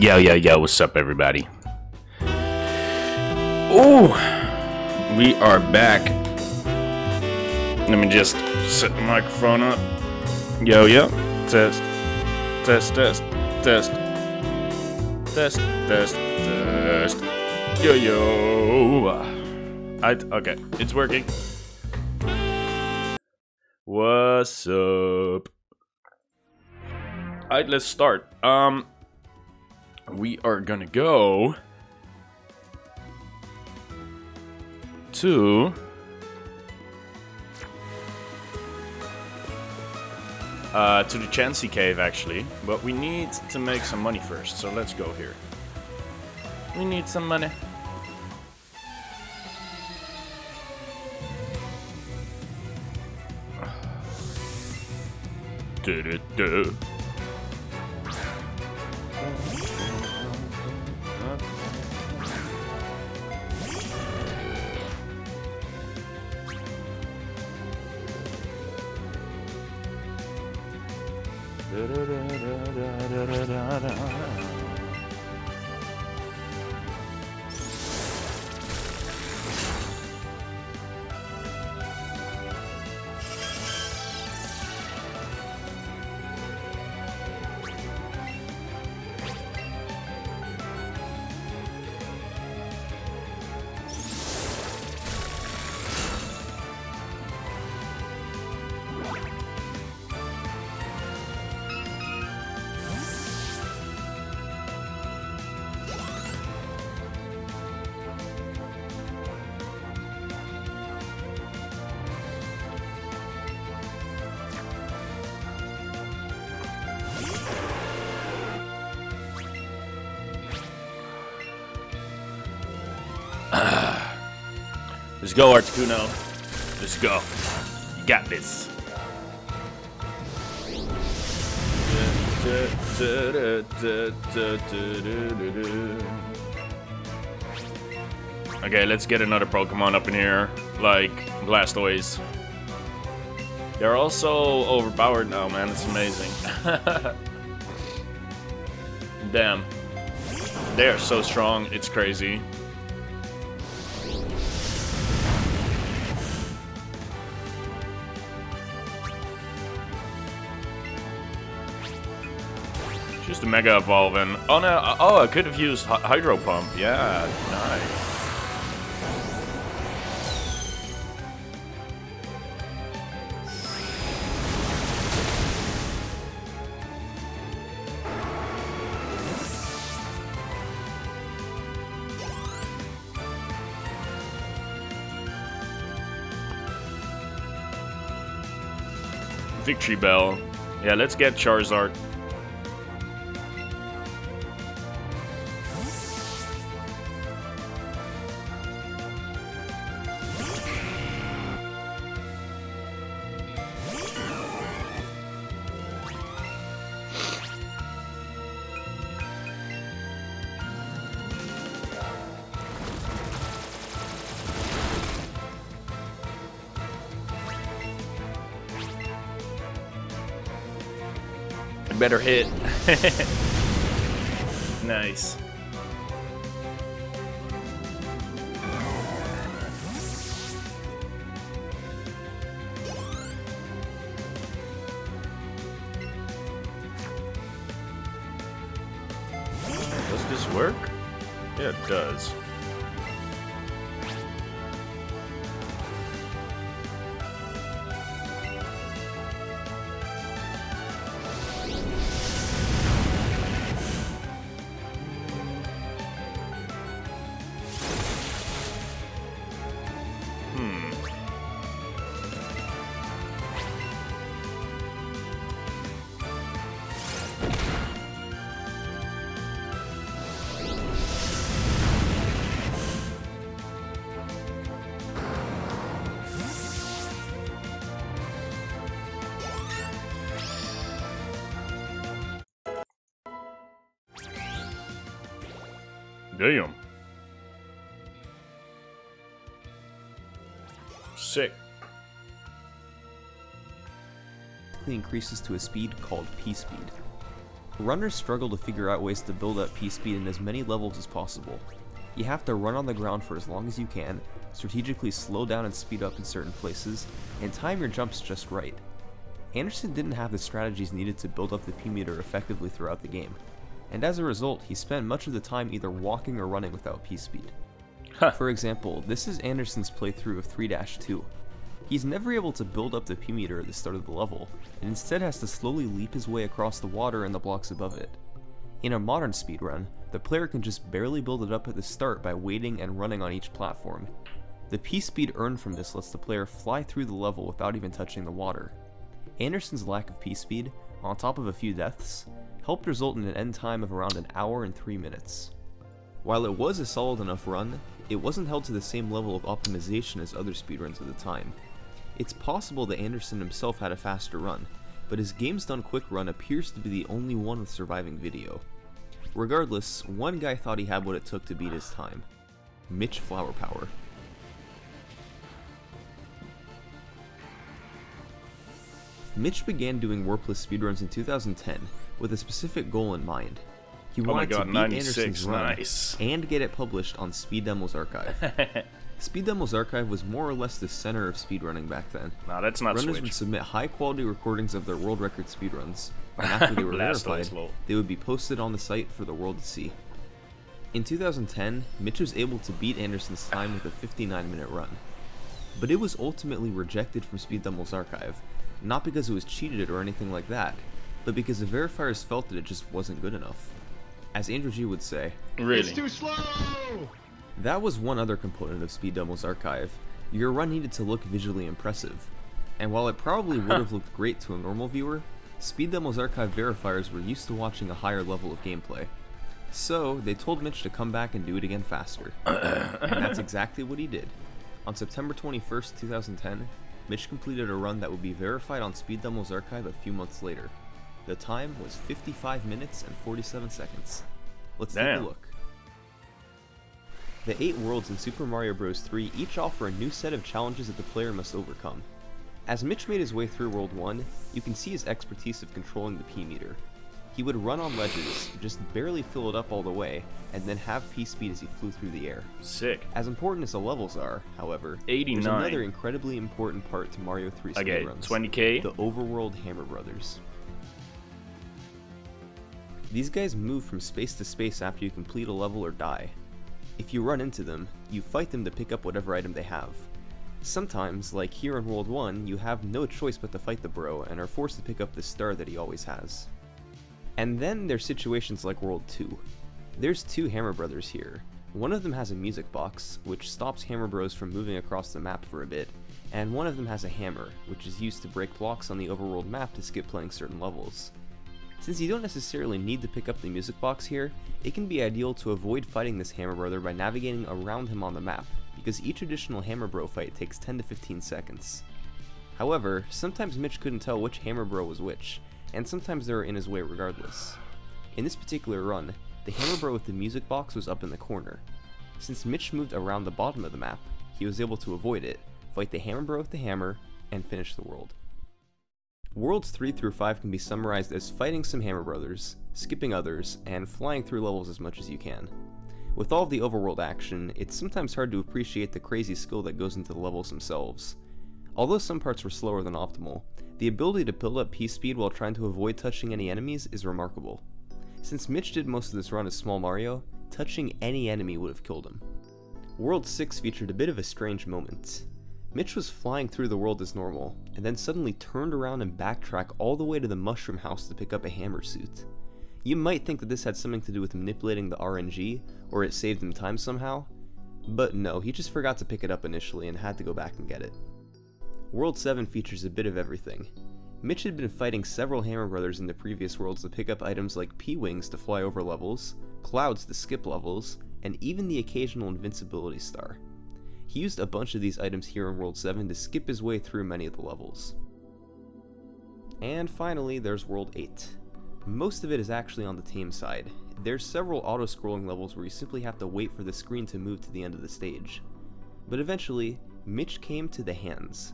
Yo, what's up, everybody? Ooh, we are back. Let me just set the microphone up. Yo, test, test, test, test, test, test, test. Yo. Okay, it's working. What's up? Alright, let's start. We are gonna go to the Chansey cave, actually, but we need to make some money first, so let's go here. We need some money. Do. Let's go, Articuno. Let's go. You got this. Okay, let's get another Pokemon up in here, like Blastoise. They're also overpowered now, man. It's amazing. Damn. They are so strong, it's crazy. Just a Mega Evolving. Oh no, oh, I could have used Hydro Pump. Yeah, nice. Victory Bell. Yeah, let's get Charizard. Better hit. Nice. Does this work? Yeah, it does. Damn. Sick. Increases to a speed called P-Speed. Runners struggle to figure out ways to build up P-speed in as many levels as possible. You have to run on the ground for as long as you can, strategically slow down and speed up in certain places, and time your jumps just right. Anderson didn't have the strategies needed to build up the P-meter effectively throughout the game, and as a result, he spent much of the time either walking or running without P-speed. For example, this is Anderson's playthrough of 3-2. He's never able to build up the P-meter at the start of the level, and instead has to slowly leap his way across the water and the blocks above it. In a modern speedrun, the player can just barely build it up at the start by waiting and running on each platform. The P-speed earned from this lets the player fly through the level without even touching the water. Anderson's lack of P-speed, on top of a few deaths, helped result in an end time of around an hour and 3 minutes. While it was a solid enough run, it wasn't held to the same level of optimization as other speedruns at the time. It's possible that Anderson himself had a faster run, but his Games Done Quick run appears to be the only one with surviving video. Regardless, one guy thought he had what it took to beat his time. Mitch Flower Power. Mitch began doing warpless speedruns in 2010 with a specific goal in mind. He wanted to beat Anderson's run and get it published on Speed Demo's archive. Speed Demo's archive was more or less the center of speedrunning back then. Nah, that's not Runners would submit high-quality recordings of their world record speedruns, and after they were verified, they would be posted on the site for the world to see. In 2010, Mitch was able to beat Anderson's time with a 59-minute run. But it was ultimately rejected from Speed Demo's archive, not because it was cheated or anything like that, but because the verifiers felt that it just wasn't good enough. As Andrew G would say, "Really? It's too slow!" That was one other component of Speed Demo's archive. Your run needed to look visually impressive. And while it probably would have looked great to a normal viewer, Speed Demo's archive verifiers were used to watching a higher level of gameplay. So, they told Mitch to come back and do it again faster. And that's exactly what he did. On September 21st, 2010, Mitch completed a run that would be verified on Speed Demo's archive a few months later. The time was 55 minutes and 47 seconds. Let's take a look. The 8 worlds in Super Mario Bros. 3 each offer a new set of challenges that the player must overcome. As Mitch made his way through World 1, you can see his expertise of controlling the P-meter. He would run on ledges, just barely fill it up all the way, and then have P-speed as he flew through the air. Sick. As important as the levels are, however, 89. there's another incredibly important part to Mario 3 speedruns. 20k? The overworld Hammer Brothers. These guys move from space to space after you complete a level or die. If you run into them, you fight them to pick up whatever item they have. Sometimes, like here in World 1, you have no choice but to fight the bro and are forced to pick up the star that he always has. And then there's situations like World 2. There's 2 Hammer Brothers here. One of them has a music box, which stops Hammer Bros from moving across the map for a bit, and one of them has a hammer, which is used to break blocks on the overworld map to skip playing certain levels. Since you don't necessarily need to pick up the music box here, it can be ideal to avoid fighting this Hammer Brother by navigating around him on the map, because each additional Hammer Bro fight takes 10 to 15 seconds. However, sometimes Mitch couldn't tell which Hammer Bro was which, and sometimes they were in his way regardless. In this particular run, the Hammer Bro with the music box was up in the corner. Since Mitch moved around the bottom of the map, he was able to avoid it, fight the Hammer Bro with the hammer, and finish the world. Worlds 3 through 5 can be summarized as fighting some Hammer Brothers, skipping others, and flying through levels as much as you can. With all of the overworld action, it's sometimes hard to appreciate the crazy skill that goes into the levels themselves. Although some parts were slower than optimal, the ability to build up P-speed while trying to avoid touching any enemies is remarkable. Since Mitch did most of this run as Small Mario, touching any enemy would have killed him. World 6 featured a bit of a strange moment. Mitch was flying through the world as normal, and then suddenly turned around and backtracked all the way to the mushroom house to pick up a hammer suit. You might think that this had something to do with manipulating the RNG, or it saved him time somehow, but no, he just forgot to pick it up initially and had to go back and get it. World 7 features a bit of everything. Mitch had been fighting several Hammer Brothers in the previous worlds to pick up items like P-Wings to fly over levels, Clouds to skip levels, and even the occasional Invincibility Star. He used a bunch of these items here in World 7 to skip his way through many of the levels. And finally, there's World 8. Most of it is actually on the tame side. There's several auto-scrolling levels where you simply have to wait for the screen to move to the end of the stage. But eventually, Mitch came to the hands.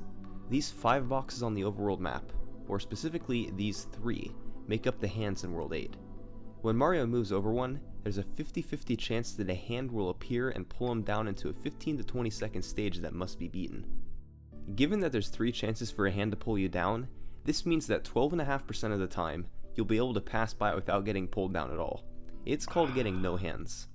These 5 boxes on the overworld map, or specifically these 3, make up the hands in World 8. When Mario moves over one, there's a 50-50 chance that a hand will appear and pull him down into a 15 to 20 second stage that must be beaten. Given that there's 3 chances for a hand to pull you down, this means that 12.5% of the time, you'll be able to pass by without getting pulled down at all. It's called getting no hands.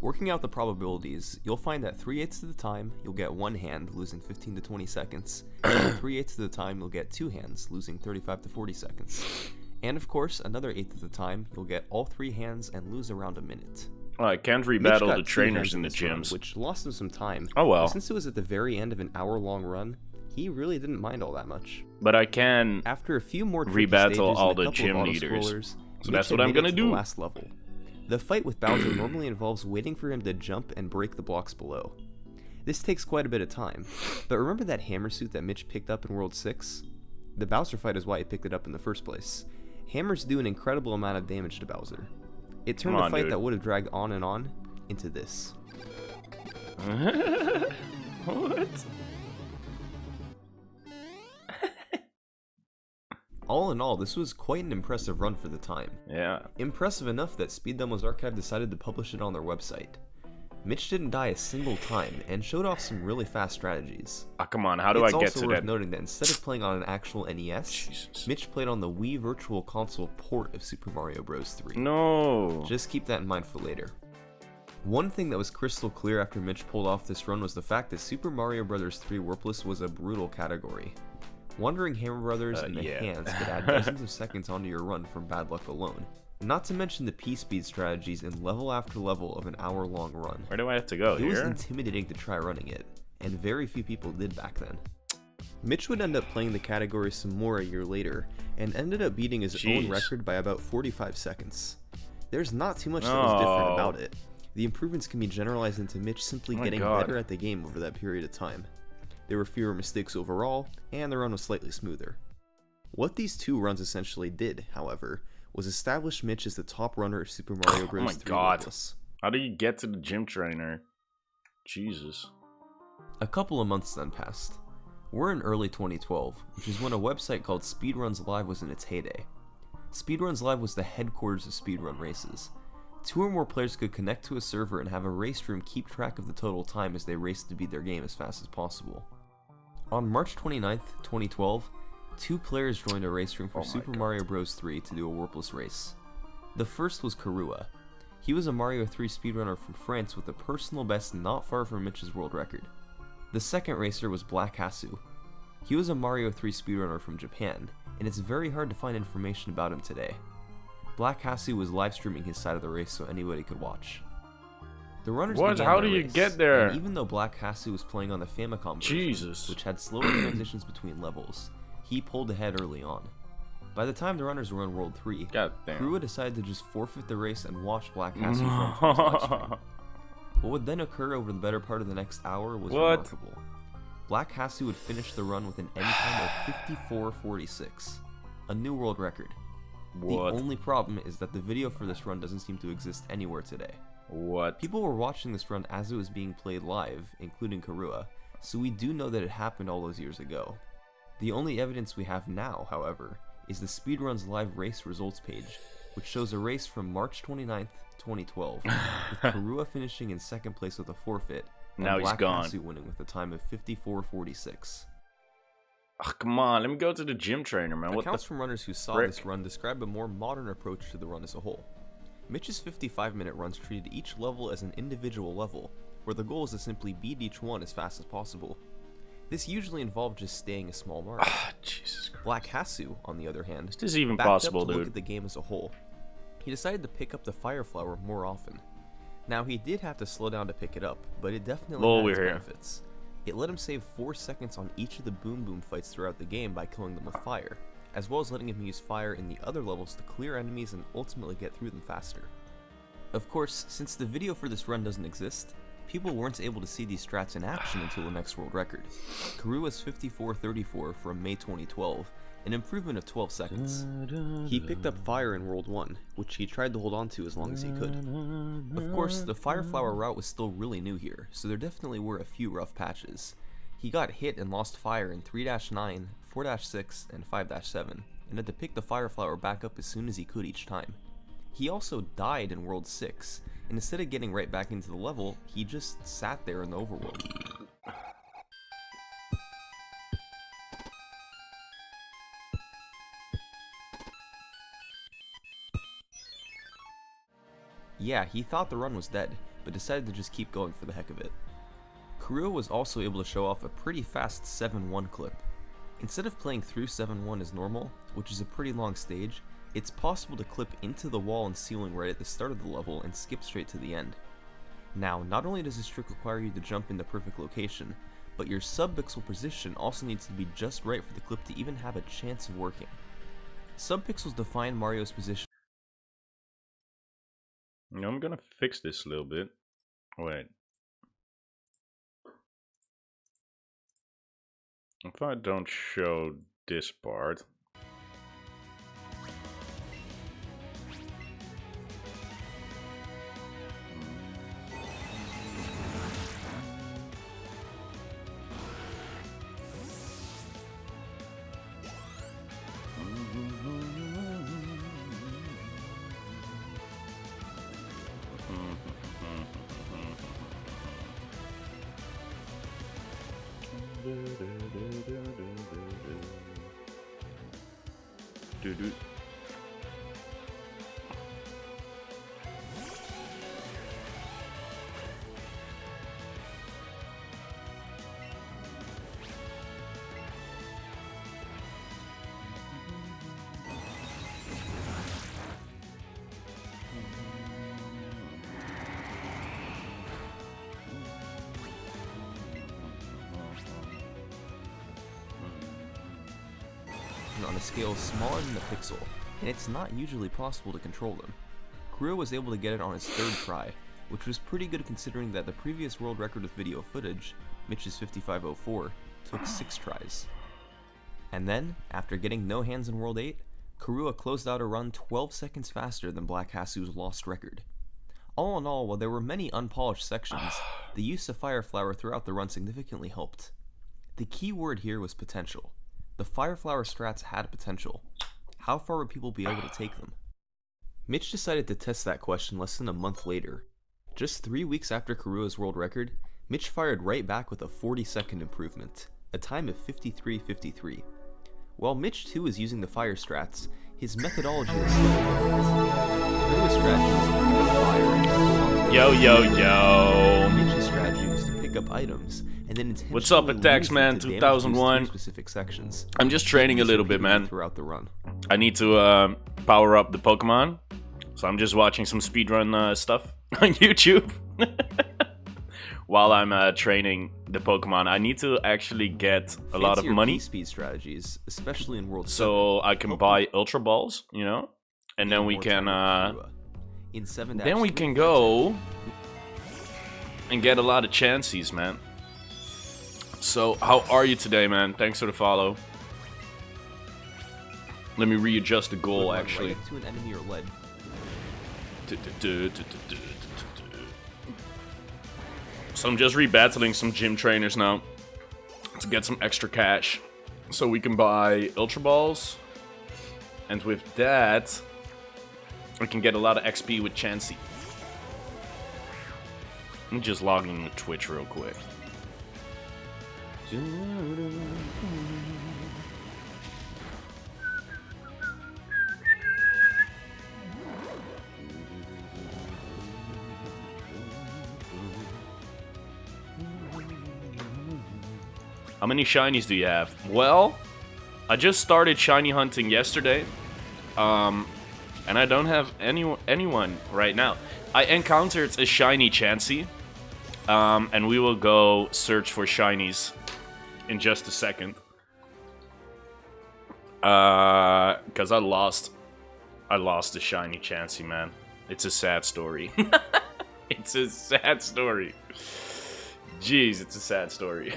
Working out the probabilities, you'll find that 3/8 of the time, you'll get 1 hand, losing 15 to 20 seconds, and 3/8 of the time, you'll get 2 hands, losing 35 to 40 seconds. And of course, another 1/8 of the time, you'll get all 3 hands and lose around a minute. Well, I can't rebattle the trainers in the gyms. Which lost him some time. Oh well. Since it was at the very end of an hour-long run, he really didn't mind all that much. But I can after a few more rebattle all the gym leaders. So that's what I'm gonna do. Last level. The fight with Bowser normally involves waiting for him to jump and break the blocks below. This takes quite a bit of time, but remember that hammer suit that Mitch picked up in World 6? The Bowser fight is why he picked it up in the first place. Hammers do an incredible amount of damage to Bowser. It turned a fight that would have dragged on and on into this. What? All in all, this was quite an impressive run for the time. Yeah. Impressive enough that Speed Demos Archive decided to publish it on their website. Mitch didn't die a single time and showed off some really fast strategies. Ah, come on, how do I get to that? It's also worth noting that instead of playing on an actual NES, Mitch played on the Wii Virtual Console port of Super Mario Bros. 3. No. Just keep that in mind for later. One thing that was crystal clear after Mitch pulled off this run was the fact that Super Mario Bros. 3 Warpless was a brutal category. Wandering Hammer Brothers and the hands could add dozens of seconds onto your run from bad luck alone. Not to mention the P-speed strategies in level after level of an hour-long run. Where do I have to go? It was intimidating to try running it, and very few people did back then. Mitch would end up playing the category some more a year later, and ended up beating his own record by about 45 seconds. There's not too much that was different about it. The improvements can be generalized into Mitch simply getting better at the game over that period of time. There were fewer mistakes overall, and the run was slightly smoother. What these two runs essentially did, however, was establish Mitch as the top runner of Super Mario Bros. 3. Oh my god. How do you get to the gym trainer? Jesus. A couple of months then passed. We're in early 2012, which is when a website called Speedruns Live was in its heyday. Speedruns Live was the headquarters of speedrun races. 2 or more players could connect to a server and have a race room keep track of the total time as they raced to beat their game as fast as possible. On March 29th, 2012, 2 players joined a race room for Super Mario Bros. 3 to do a warpless race. The first was Karua. He was a Mario 3 speedrunner from France with a personal best not far from Mitch's world record. The second racer was Black Hasu. He was a Mario 3 speedrunner from Japan, and it's very hard to find information about him today. Black Hasu was live streaming his side of the race so anybody could watch. The runners began How do you get there? And even though Black Hasu was playing on the Famicom version, which had slower transitions between levels, he pulled ahead early on. By the time the runners were in World 3, Karua decided to just forfeit the race and watch Black Hasu from his live stream. What would then occur over the better part of the next hour was remarkable. Black Hasu would finish the run with an end time of 54:46, a new world record. The only problem is that the video for this run doesn't seem to exist anywhere today. People were watching this run as it was being played live, including Karua, so we do know that it happened all those years ago. The only evidence we have now, however, is the Speedruns Live race results page, which shows a race from March 29th, 2012, with Karua finishing in second place with a forfeit, and Black Hasu winning with a time of 54:46. Oh, come on, let me go to the gym trainer, man. Accounts from runners who saw this run describe a more modern approach to the run as a whole. Mitch's 55-minute runs treated each level as an individual level, where the goal is to simply beat each one as fast as possible. This usually involved just staying a small mark. Jesus Christ. Black Hasu, on the other hand, is this even possible, dude? Look at the game as a whole. He decided to pick up the Fire Flower more often. Now, he did have to slow down to pick it up, but it definitely had its benefits. It let him save 4 seconds on each of the Boom Boom fights throughout the game by killing them with fire, as well as letting him use fire in the other levels to clear enemies and ultimately get through them faster. Of course, since the video for this run doesn't exist, people weren't able to see these strats in action until the next world record, Karua's 54:34 from May 2012, an improvement of 12 seconds. He picked up fire in World 1, which he tried to hold on to as long as he could. Of course, the Fire Flower route was still really new here, so there definitely were a few rough patches. He got hit and lost fire in 3-9, 4-6, and 5-7, and had to pick the Fire Flower back up as soon as he could each time. He also died in World 6, and instead of getting right back into the level, he just sat there in the overworld. Yeah, he thought the run was dead, but decided to just keep going for the heck of it. Kurua was also able to show off a pretty fast 7-1 clip. Instead of playing through 7-1 as normal, which is a pretty long stage, it's possible to clip into the wall and ceiling right at the start of the level and skip straight to the end. Now, not only does this trick require you to jump in the perfect location, but your subpixel position also needs to be just right for the clip to even have a chance of working. Subpixels define Mario's position. I'm gonna fix this a little bit. Wait. If I don't show this part. Doo-doo. On a scale smaller than a pixel, and it's not usually possible to control them. Kurua was able to get it on his third try, which was pretty good considering that the previous world record with video footage, Mitch's 5504, took 6 tries. And then, after getting no hands in World 8, Kurua closed out a run 12 seconds faster than Black Hasu's lost record. All in all, while there were many unpolished sections, the use of Fire Flower throughout the run significantly helped. The key word here was potential. The Fire Flower strats had potential. How far would people be able to take them? Mitch decided to test that question less than a month later. Just 3 weeks after Kurua's world record, Mitch fired right back with a 40-second improvement, a time of 53:53. While Mitch too is using the fire strats, his methodology is slightly different. Kurua's strategy was to pick up fire and hold on to Yo. Mitch's strategy was to pick up items and then intentionally What's up, Attacksman use them to 2001? damage specific sections. I'm just training a little bit, man. Throughout the run. I need to power up the Pokemon, so I'm just watching some speedrun stuff on YouTube while I'm training the Pokemon. I need to actually get a lot of money, speed strategies, especially in World 7, so I can buy Ultra Balls, you know, and then we can in 7 then we can go and get a lot of chances, man. So, how are you today, man? Thanks for the follow. Let me readjust the goal, actually. Right to an enemy or lead. So I'm just rebattling some gym trainers now to get some extra cash, so we can buy Ultra Balls, and with that, we can get a lot of XP with Chansey. Let me just log in with Twitch real quick. How many shinies do you have? Well, I just started shiny hunting yesterday, and I don't have anyone right now. I encountered a shiny Chansey, and we will go search for shinies in just a second. Cause I lost the shiny Chansey, man. It's a sad story. It's a sad story. Jeez, it's a sad story.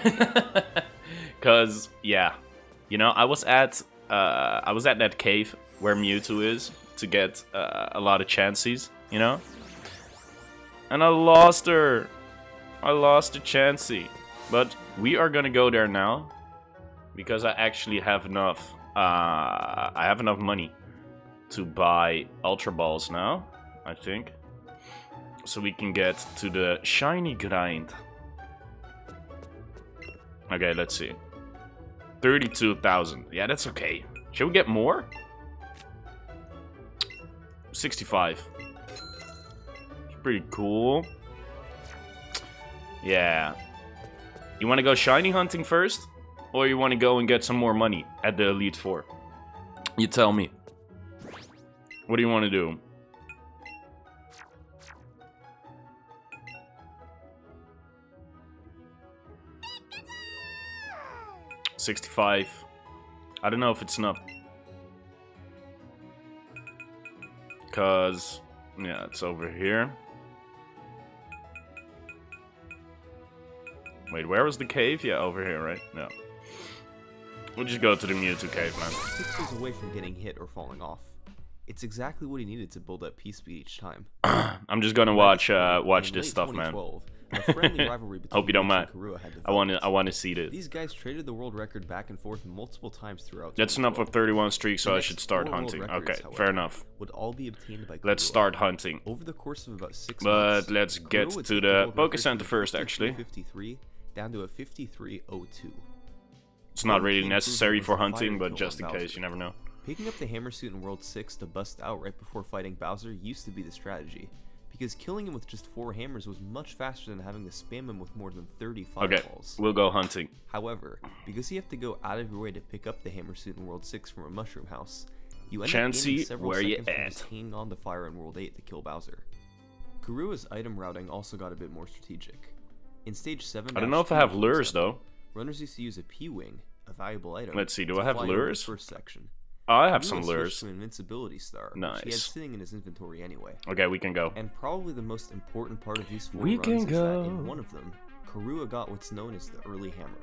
Cause yeah, you know, I was at that cave where Mewtwo is to get a lot of Chanseys, you know, and I lost her. I lost the Chansey, but we are gonna go there now because I actually have enough. I have enough money to buy Ultra Balls now, I think. So we can get to the shiny grind. Okay, let's see. 32,000. Yeah, that's okay. Should we get more? 65. It's pretty cool. Yeah. You want to go shiny hunting first? Or you want to go and get some more money at the Elite Four? You tell me. What do you want to do? $65. I don't know if it's enough. Cause yeah, it's over here. Wait, where was the cave? Yeah, over here, right? No. We'll just go to the Mewtwo cave, man. Pixels away from getting hit or falling off. It's exactly what he needed to build up P-speed each time. I'm just gonna watch this stuff, man. A friendly rivalry between Hope you don't mind. Karua had I want to see this. These guys traded the world record back and forth multiple times throughout. That's enough for 31 streaks, so I should start hunting. Records, okay, however, fair enough. Would all be obtained by Karua. Let's start hunting. Over the course of about 6 but months. But let's get to the Poké Center first, actually. 53 down to a 53.02. It's not really necessary for hunting, but just in case, you never know. Picking up the Hammer Suit in World 6 to bust out right before fighting Bowser used to be the strategy, because killing him with just 4 hammers was much faster than having to spam him with more than 30 fireballs. Okay, we'll go hunting. However, because you have to go out of your way to pick up the Hammer Suit in World 6 from a Mushroom House, you end up gaining several seconds from just hanging on to fire in World 8 to kill Bowser. Karua's item routing also got a bit more strategic. In Stage 7, I don't know if I have lures, though. Runners used to use a P-Wing, a valuable item. Let's see, do I have lures? First section. Oh, I have some lures. To an invincibility star, nice. Which he had sitting in his inventory anyway. Okay, we can go. And probably the most important part of these 4 we runs can is go. that in one of them, Karua got what's known as the early hammer.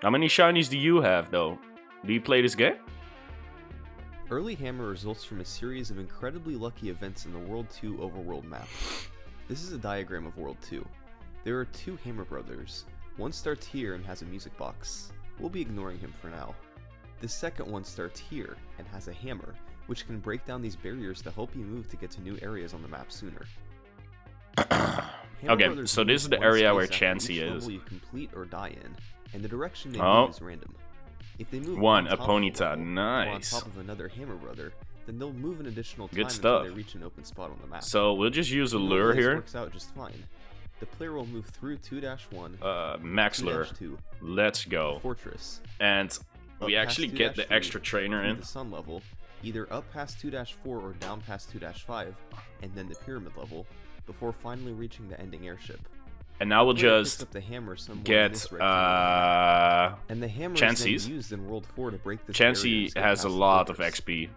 How many shinies do you have, though? Do you play this game? Early hammer results from a series of incredibly lucky events in the World 2 overworld map. This is a diagram of World 2. There are 2 Hammer Brothers. One starts here and has a music box. We'll be ignoring him for now. The second one starts here and has a hammer, which can break down these barriers to help you move to get to new areas on the map sooner. Okay, so this is the area where Chansey is. You complete or die in, and the direction they move is random. If they move a Ponyta, nice. On top of another Hammer Brother, then they'll move an additional time Good stuff. until they reach an open spot on the map. So we'll just use a lure here. Works out just fine. The player will move through 2-1, max lure. 2-2, Let's go. Fortress. And we actually get the extra trainer in. The sun level, either up past 2-4 or down past 2-5, and then the pyramid level, before finally reaching the ending airship. And now we'll just up the hammer get and the hammer Chansey's. is used in World 4 to break this Chansey has a lot of XP.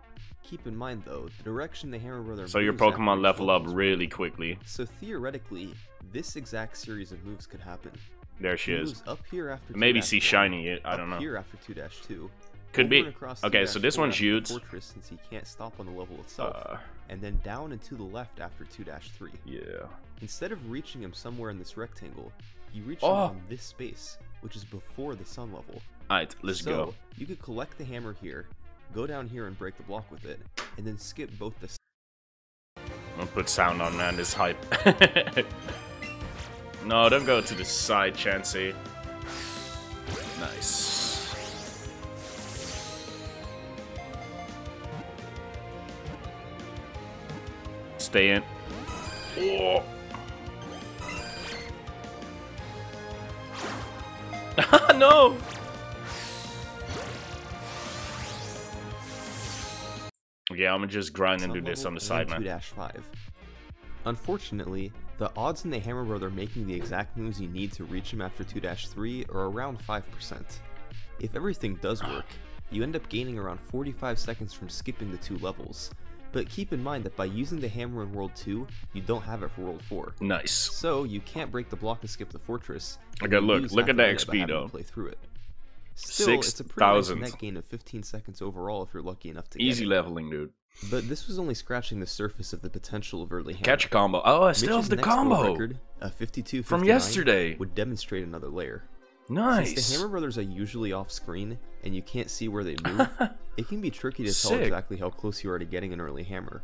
Keep in mind though, the direction the Hammer Brother so your Pokemon level up really quickly. So theoretically, this exact series of moves could happen. There she is. Up here after maybe see shiny. I don't know. Here after 2-2. Could be. Okay, so this one's huge. Fortress, since he can't stop on the level itself, and then down and to the left after 2-3. Yeah. Instead of reaching him somewhere in this rectangle, you reach him on this space, which is before the sun level. Alright, let's go. You could collect the hammer here, go down here and break the block with it, and then skip both the... I'll put sound on, man. This hype. No, don't go to the side, Chansey. Nice. Stay in. Oh. No! Yeah, I'm gonna just grind and do this on the side, man. 2-5. Unfortunately, the odds in the Hammer Brother making the exact moves you need to reach him after 2-3 are around 5%. If everything does work, you end up gaining around 45 seconds from skipping the 2 levels. But keep in mind that by using the hammer in World 2, you don't have it for World 4. Nice. So you can't break the block to skip the fortress. Okay, look at that XP though. Play through it. Still, it's a pretty nice net gain of 15 seconds overall if you're lucky enough to Easy get leveling, dude. But this was only scratching the surface of the potential of early hammer. Catch a combo. Oh, I still have the combo record, a 52 from yesterday. would demonstrate another layer. Nice. Since the Hammer Brothers are usually off screen and you can't see where they move, it can be tricky to tell exactly how close you are to getting an early hammer.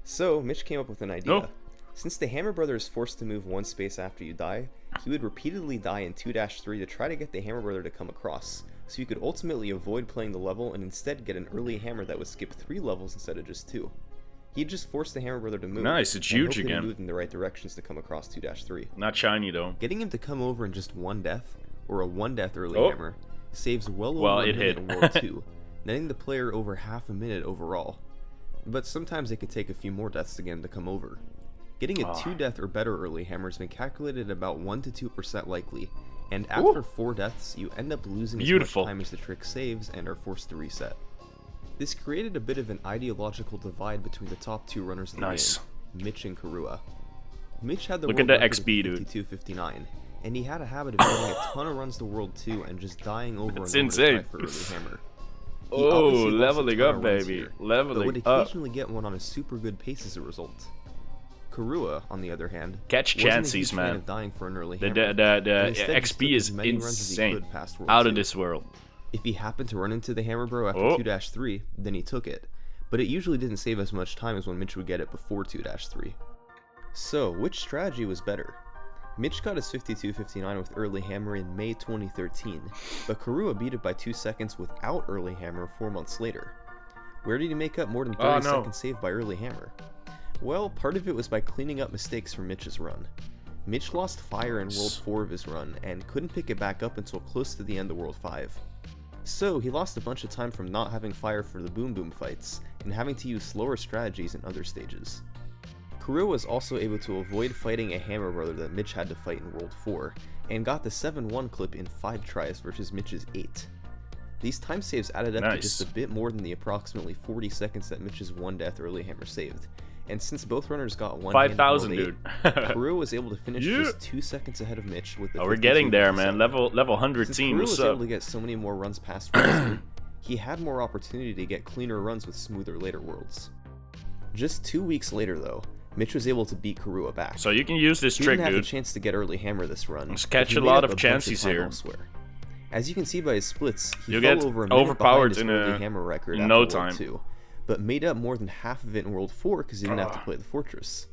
So Mitch came up with an idea. Oh. Since the Hammer Brother is forced to move one space after you die, he would repeatedly die in 2-3 to try to get the Hammer Brother to come across, so you could ultimately avoid playing the level and instead get an early hammer that would skip 3 levels instead of just 2. He'd just force the Hammer Brother to move. Nice, it's huge again. Move in the right directions to come across 2-3. Not shiny though. Getting him to come over in just 1 death, or a 1 death early hammer, saves well over a minute in World 2, netting the player over half a minute overall. But sometimes it could take a few more deaths to get him to come over. Getting a 2 death or better early hammer has been calculated at about 1 to 2% likely, and after 4 deaths, you end up losing as much time as the trick saves and are forced to reset. This created a bit of an ideological divide between the top 2 runners in the game, Mitch and Karua. Mitch had the world record of 52-59, and he had a habit of getting a ton of runs to World 2 and just dying over and over to try for early hammer. Oh, leveling up, baby. Leveling up. But would occasionally get one on a super good pace as a result. Karua, on the other hand, catch chances, man. Of dying for an early the XP is insane. Out of this world. If he happened to run into the Hammer Bro after 2-3, then he took it. But it usually didn't save as much time as when Mitch would get it before 2-3. So, which strategy was better? Mitch got his 52-59 with early hammer in May 2013, but Karua beat it by 2 seconds without early hammer 4 months later. Where did he make up more than 30 seconds saved by early hammer? Well, part of it was by cleaning up mistakes from Mitch's run. Mitch lost fire in World 4 of his run, and couldn't pick it back up until close to the end of World 5. So, he lost a bunch of time from not having fire for the Boom Boom fights, and having to use slower strategies in other stages. Karua was also able to avoid fighting a Hammer Brother that Mitch had to fight in World 4, and got the 7-1 clip in 5 tries versus Mitch's 8. These time saves added up to just a bit more than the approximately 40 seconds that Mitch's 1 death early hammer saved. And since both runners got 5,000, dude. Karua was able to finish just 2 seconds ahead of Mitch with the we're getting there, man. Level 100 team. Karua was able to get so many more runs past World 2, he had more opportunity to get cleaner runs with smoother later worlds. Just 2 weeks later, though, Mitch was able to beat Karua back. So you can use this trick, dude. He didn't have the chance to get early hammer this run. Let's catch a lot of chances here. Elsewhere. As you can see by his splits, he You'll fell get over a minute overpowered behind his early hammer record in no after time. World 2. But made up more than half of it in World 4 because he didn't have to play the Fortress.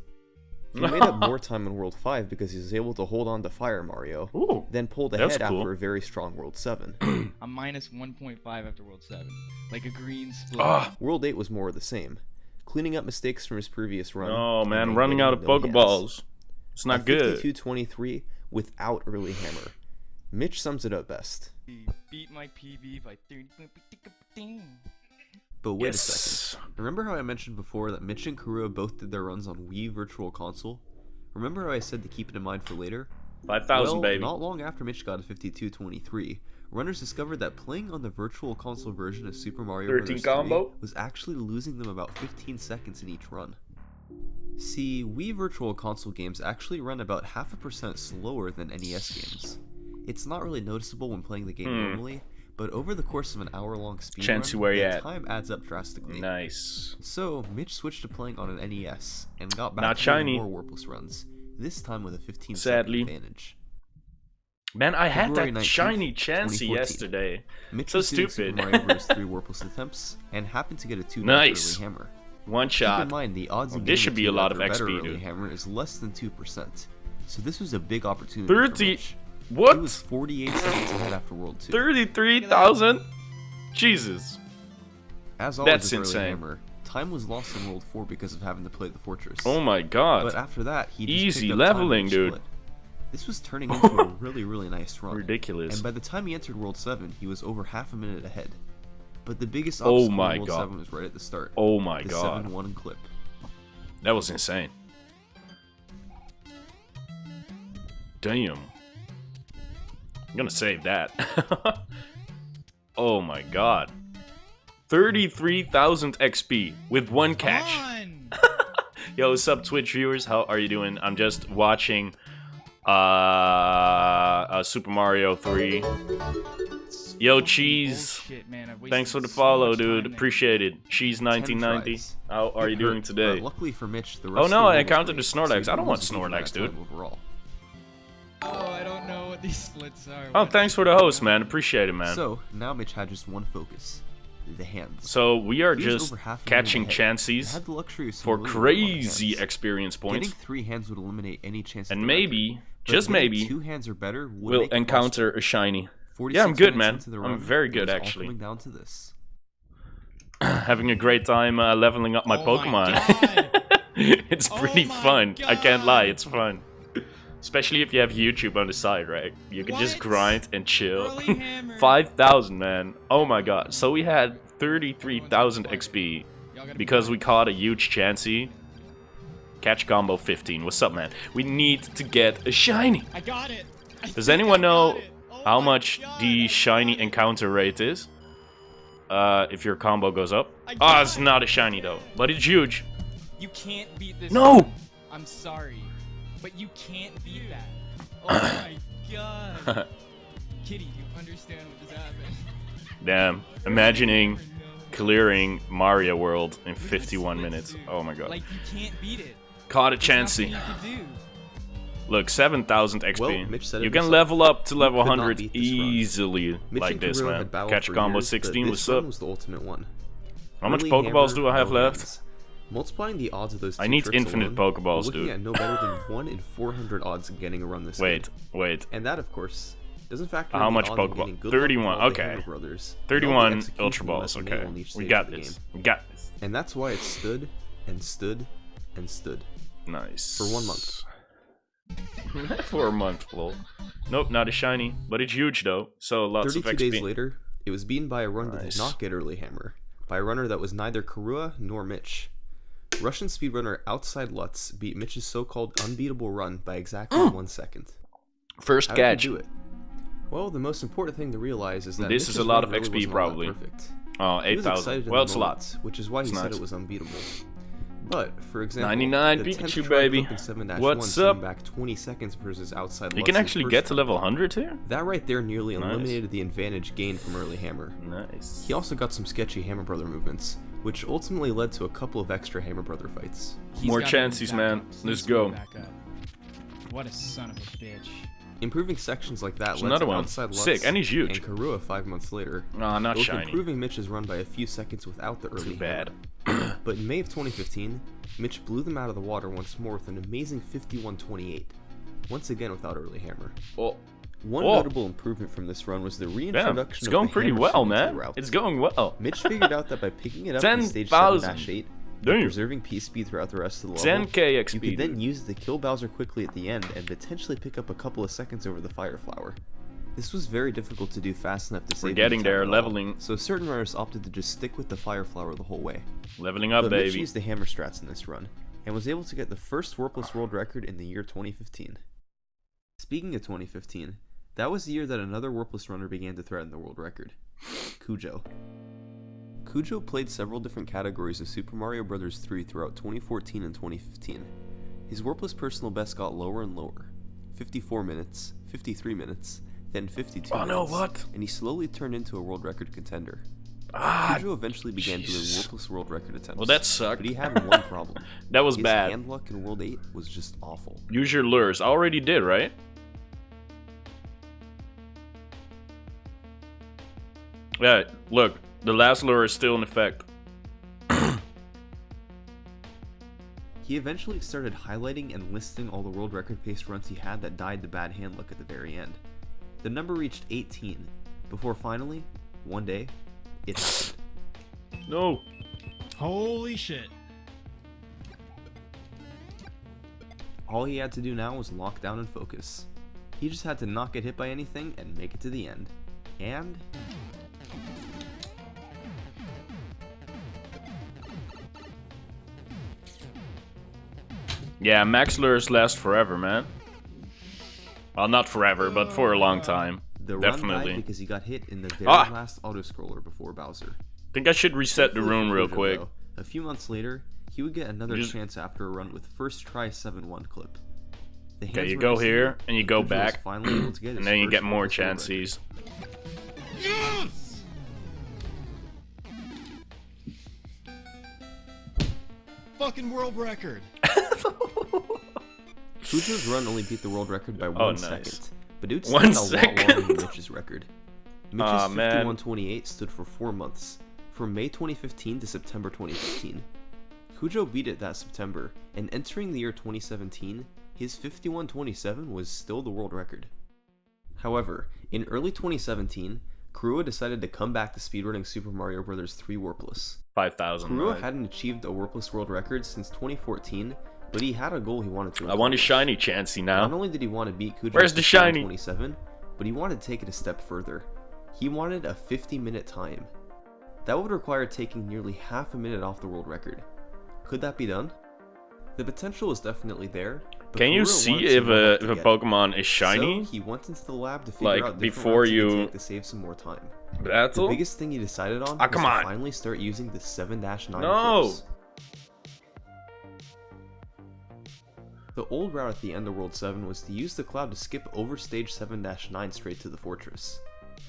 He made up more time in World 5 because he was able to hold on to Fire Mario, then pulled ahead after a very strong World 7. I'm minus 1.5 after World 7. Like a green split. World 8 was more of the same, cleaning up mistakes from his previous run. Oh man, running out of Pokeballs. It's not good. 52-23 without early hammer. Mitch sums it up best. Beat my PB by 30. But wait a second. Remember how I mentioned before that Mitch and Karua both did their runs on Wii Virtual Console? Remember how I said to keep it in mind for later? 5,000, baby. Not long after Mitch got a 52-23, runners discovered that playing on the Virtual Console version of Super Mario Bros. 3 was actually losing them about 15 seconds in each run. See, Wii Virtual Console games actually run about 0.5% slower than NES games. It's not really noticeable when playing the game normally, but over the course of an hour-long speedrun, the time adds up drastically. Nice. So, Mitch switched to playing on an NES, and got back Not to shiny. more warpless runs, this time with a 15-second advantage. Man, I had February that 19th, shiny Chansey yesterday. Mitch So was doing stupid. Super Mario Bros. 3 warpless attempts, and happened to get a 2 early hammer. One shot. Keep in mind, the odds of this should be a lot of better XP, early dude. hammer is less than 2%, so this was a big opportunity 30. for Mitch. What? He was 48 seconds ahead after World 2. 33,000? Jesus. As always, That's with early insane. hammer, time was lost in World 4 because of having to play the Fortress. Oh my god. But after that, he just Easy picked up leveling, time in each dude. split. This was turning into a really nice run. Ridiculous. And by the time he entered World 7, he was over half a minute ahead. But the biggest obstacle in World 7 was right at the start. Oh my the god. 7-1 clip. That was insane. Damn. I'm gonna save that. Oh my god. 33,000 XP with 1 catch. Yo, what's up, Twitch viewers? How are you doing? I'm just watching Super Mario 3. Yo, Cheese. Thanks for the follow, dude. Appreciate it. Cheese1990. How are you doing today? Luckily for Mitch, the oh no, I encountered the Snorlax. I don't want Snorlax, dude. Oh, I don't know what These splits are. Oh, thanks for the host, man. Appreciate it, man. So, now Mitch had just one focus. The hands. So we are He was just over half a catching minute ahead. chances Had the luxury of for some really good crazy hands. experience points. Getting 3 hands would eliminate any chance. And maybe, but just getting maybe, 2 hands or better would we'll make it encounter possible. a shiny. 46 Yeah, I'm good, minutes man. into the I'm run, very it good, was all actually. coming down to this. Having a great time leveling up my Oh Pokemon. my God. It's Oh pretty my fun. I can't lie, God. it's fun. Especially if you have YouTube on the side, right? You can just What? grind and chill. Early hammer. 5,000, man. Oh my god. So we had 33,000 XP Y'all gotta be because we quiet. caught a huge Chansey. Catch combo 15. What's up, man? We need to get a shiny. I got it. Does anyone know got it. Oh how my much God, the I shiny got it. encounter rate is? If your combo goes up. I Oh, got it's it. not a shiny though, but it's huge. You can't beat this. No! run. I'm sorry, but you can't beat that. Oh my God. Kitty, do you understand what just happened? Damn. Imagining clearing Mario World in 51 minutes. Oh my god. Like, you can't beat it. Caught a There's nothing Chansey. you can do. Look, 7,000 XP. Well, Mitch said it You can himself. level up to level could not 100 beat this run. easily Mitch like and this, Kuro man. had battled Catch for combo years, 16, but what's this run up? was the ultimate one. How much Early Pokeballs hammer, do I have no left? hands. Multiplying the odds of those two I need trips infinite alone, Pokeballs, we're looking dude. at no better than 1 in 400 odds of getting a run this Wait, good. wait. And that, of course, doesn't factor How in the much odds of Pokeball? getting good 31, luck from all the okay. Hammer Brothers, and all the 31 execution Ultra Balls, lesson okay. on each We stage got of the this. game. We got this. And that's why it stood, and stood, and stood. Nice. For 1 month. For a month, lol. Nope, not a shiny, but it's huge though, so lots of 32 XP. days later, it was beaten by a run that Nice. did not get early hammer, by a runner that was neither Karua nor Mitch. Russian speedrunner Outside Lutz beat Mitch's so-called unbeatable run by exactly 1 second. First How did catch. he do it? Well, the most important thing to realize is that This is Mitch's a lot run of really XP wasn't all that probably. perfect. Oh, He was 8,000. excited in Well, the it's a lot. moment, which is why he It's said nice. it was unbeatable. But, for example, 99 the 10th Pikachu, try baby. clip in 7-1 What's sent him up? back 20 seconds versus Outside You Lutz's can actually first get to run. level 100 here? That right there nearly Nice. eliminated the advantage gained from early hammer. Nice. He also got some sketchy Hammer Brother movements, which ultimately led to a couple of extra Hammer Brother fights. He's More gotta chances, back man. up. He's Let's gotta go. back up. What a son of a bitch. Improving sections like that There's led another to one. Outside Lutz Sick, and he's huge. and Karua 5 months later, Aw, not both shiny. improving Mitch's run by a few seconds without the early Too bad. hammer. But in May of 2015, Mitch blew them out of the water once more with an amazing 51-28, once again without early hammer. Oh, One Oh. notable improvement from this run was the reintroduction damn. It's of going the pretty hammer well, shooting man. route. It's going well. Mitch figured out that by picking it up in stage 10,000. 7-8, Damn. and preserving P-speed throughout the rest of the level, 10k you XP. could then use it to kill Bowser quickly at the end and potentially pick up a couple of seconds over the Fire Flower. This was very difficult to do fast enough to save We're any getting time there, at all, leveling. so certain runners opted to just stick with the Fire Flower the whole way. Leveling up, But Mitch baby. used the hammer strats in this run, and was able to get the first Warpless world record in the year 2015. Speaking of 2015, that was the year that another Warpless runner began to threaten the world record, Cujo. Cujo played several different categories of Super Mario Bros. 3 throughout 2014 and 2015. His Warpless personal best got lower and lower, 54 minutes, 53 minutes, then 52 Oh minutes, no, what? and he slowly turned into a world record contender. Ah, Cujo eventually began Jesus. doing Warpless world record attempts. well that sucked. But he had one problem. That was His bad. hand luck in World 8 was just awful. Use your lures. I already did, right? Yeah, look. The last lure is still in effect. He eventually started highlighting and listing all the world record paced runs he had that died to bad hand luck at the very end. The number reached 18, before finally, one day, it happened. No. Holy shit. All he had to do now was lock down and focus. He just had to not get hit by anything and make it to the end. And... Yeah, max lures last forever, man. Well, not forever, but for a long time. the run died Definitely. because he got hit in the very Ah! last auto-scroller before Bowser. Think I should reset the Thankfully room for real Cujo, quick. though, a few months later, he would get another Just- chance after a run with first try 7-1 clip. The Okay, hands you were go missing, here, and you go Cujo was back, finally able to get and his then you first get more Warpless world record. chances. Yes! Fucking world record. Cujo's run only beat the world record by Oh, 1 nice. second, but it would One stand a lot longer second. than Mitch's record. Mitch's Aw, man. 51-28 stood for 4 months, from May 2015 to September 2015. Cujo beat it that September, and entering the year 2017, his 51-27 was still the world record. However, in early 2017, Kurua decided to come back to speedrunning Super Mario Bros. 3 Warpless. 5,000. Kurua right? hadn't achieved a Warpless world record since 2014, but he had a goal he wanted to I want a accomplish. shiny Chansey Not now. only did he want to beat Cujo's Where's the shiny? 27, but he wanted to take it a step further. He wanted a 50-minute time. That would require taking nearly half a minute off the world record. Could that be done? The potential is definitely there. But Can you Kurua see wanted to if know how a to get it. Pokemon is shiny? So he went into the lab to figure Like, out different before routes he could you- take to save some more time. The Battle? biggest thing he decided on Ah, was come to on. finally start using the 7-9 No! clips. The old route at the end of World 7 was to use the cloud to skip over stage 7-9 straight to the fortress.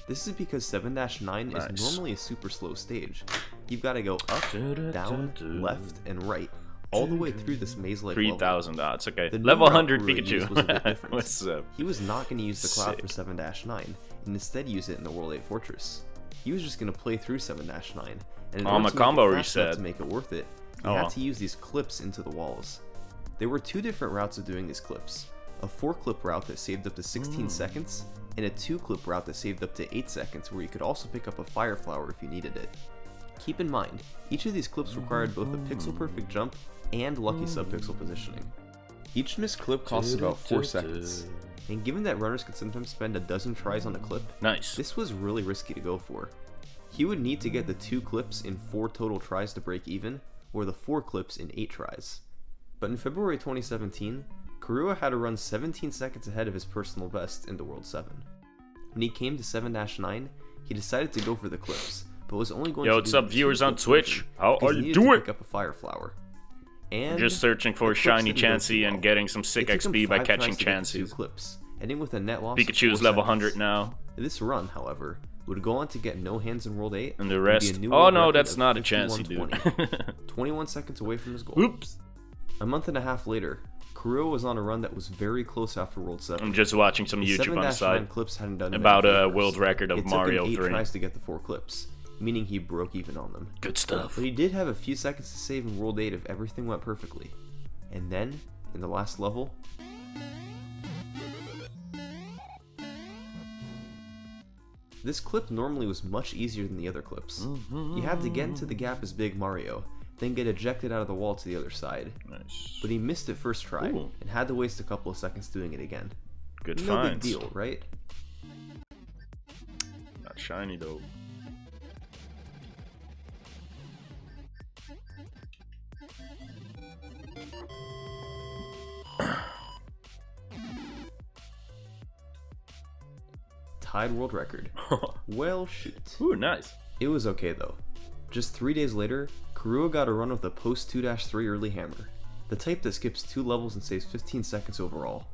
This is because 7-9 Nice. is normally a super slow stage. You've got to go up, down, left, and right, all the way through this maze-like level. 3,000 dots. Okay. The new Level route 100 Kurua used was a bit Pikachu. different. What's up? He was not going to use the cloud Sick. for 7-9, and instead use it in the World 8 Fortress. He was just going to play through 7-9, and in Oh, order my to make combo it fast enough reset. to make it worth it, he Oh, had well. to use these clips into the walls. There were two different routes of doing these clips. A 4-clip route that saved up to 16 seconds, and a 2-clip route that saved up to 8 seconds where you could also pick up a fire flower if you needed it. Keep in mind, each of these clips required both a pixel-perfect jump and lucky subpixel positioning. Each missed clip costs about 4 seconds, and given that runners could sometimes spend a dozen tries on a clip, Nice. this was really risky to go for. He would need to get the 2 clips in 4 total tries to break even, or the 4 clips in 8 tries. But in February 2017, Kurua had to run 17 seconds ahead of his personal best in the World 7. When he came to 7-9, he decided to go for the clips, but was only going Yo, to what's do up, the viewers 2 on clip Twitch? version How because are he you needed to doing? pick up a fire flower. And Just searching for the clips shiny didn't go too Chansey and well. getting some It sick took him XP by 5 catching tries to get the 2 Chanseys. clips, ending with a net loss of Pikachu's 4 level seconds. 100 now. This run, however, would go on to get no hands in World 8, And the would be rest. a new Oh world no, record that's of not a Chansey, 51-20, dude. 21 seconds away from his goal. Oops. A month and a half later, Kurua was on a run that was very close after World 7. I'm just watching some The YouTube on the 7-9 side clips hadn't done him about any a favors. world record of It took Mario him 8 3. tries to get the 4 clips, meaning he broke even on them. Good stuff. But he did have a few seconds to save in World 8 if everything went perfectly. And then, in the last level, this clip normally was much easier than the other clips. You had to get into the gap as Big Mario, then get ejected out of the wall to the other side. Nice. But he missed it first try, Ooh. and had to waste a couple of seconds doing it again. Good No big finds. deal, right? Not shiny though. Tied world record. Well, shoot. Ooh, nice. It was okay though. Just 3 days later, Kurua got a run with the post 2-3 early hammer, the type that skips 2 levels and saves 15 seconds overall.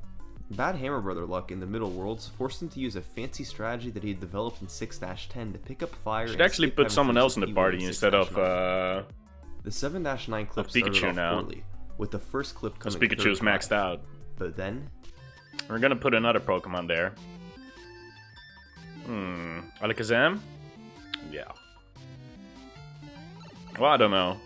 Bad Hammer Brother luck in the middle worlds forced him to use a fancy strategy that he had developed in 6-10 to pick up fire. Should and actually skip put having someone to else in use the it party even in instead of 6-9. The 7-9 clip started Pikachu off now. poorly, with the first clip because coming Pikachu's third try. maxed out. But then, We're gonna put another Pokemon there. Alakazam? Yeah. Well, I don't know.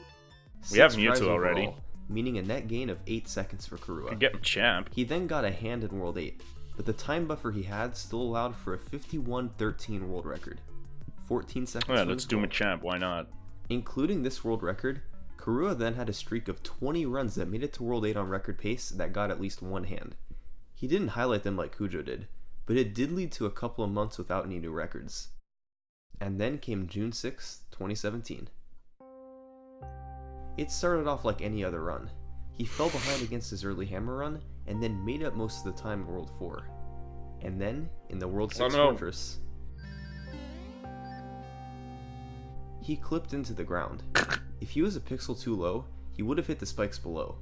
We have 6 tries Mewtwo already. overall, meaning a net gain of 8 seconds for Kurua. Could get him champ. He then got a hand in World 8, but the time buffer he had still allowed for a 51-13 world record. 14 seconds Yeah, from let's his do him goal. a champ. Why not? Including this world record, Kurua then had a streak of 20 runs that made it to World 8 on record pace that got at least one hand. He didn't highlight them like Cujo did, but it did lead to a couple of months without any new records. And then came June 6, 2017. It started off like any other run. He fell behind against his early hammer run, and then made up most of the time in World 4. And then, in the World 6 no. Fortress, he clipped into the ground. If he was a pixel too low, he would have hit the spikes below.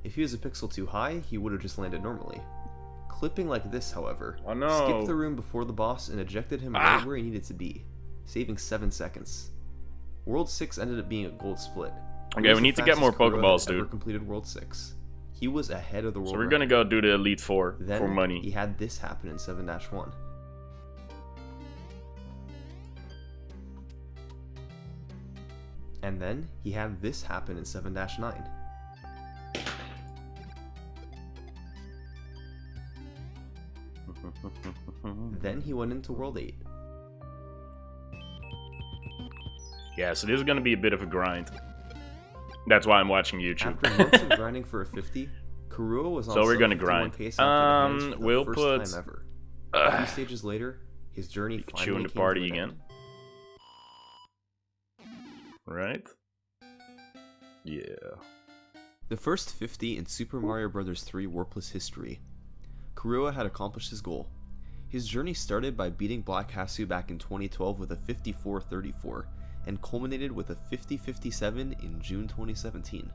If he was a pixel too high, he would have just landed normally. Clipping like this, however, Oh no. skipped the room before the boss and ejected him right where he needed to be, saving 7 seconds. World 6 ended up being a gold split. It Okay, was we the need to get more fastest Kurua Pokeballs, had ever dude. completed World 6. He was ahead of the world So we're record. gonna go do the Elite Four Then for money. he had this happen in 7-1. And then he had this happen in 7-9. Then he went into World 8. Yeah, so this is gonna be a bit of a grind. That's why I'm watching YouTube. After months of grinding for a 50, Kurua was on So we're gonna 751 grind. pace after the hands for We'll the put first time ever. A few stages later, his journey Pikachu finally in the came party to an again. end. Right? Yeah. The first 50 in Super Mario Bros. 3 Warpless history. Kurua had accomplished his goal. His journey started by beating Black Hasu back in 2012 with a 54-34, and culminated with a 50-57 in June 2017.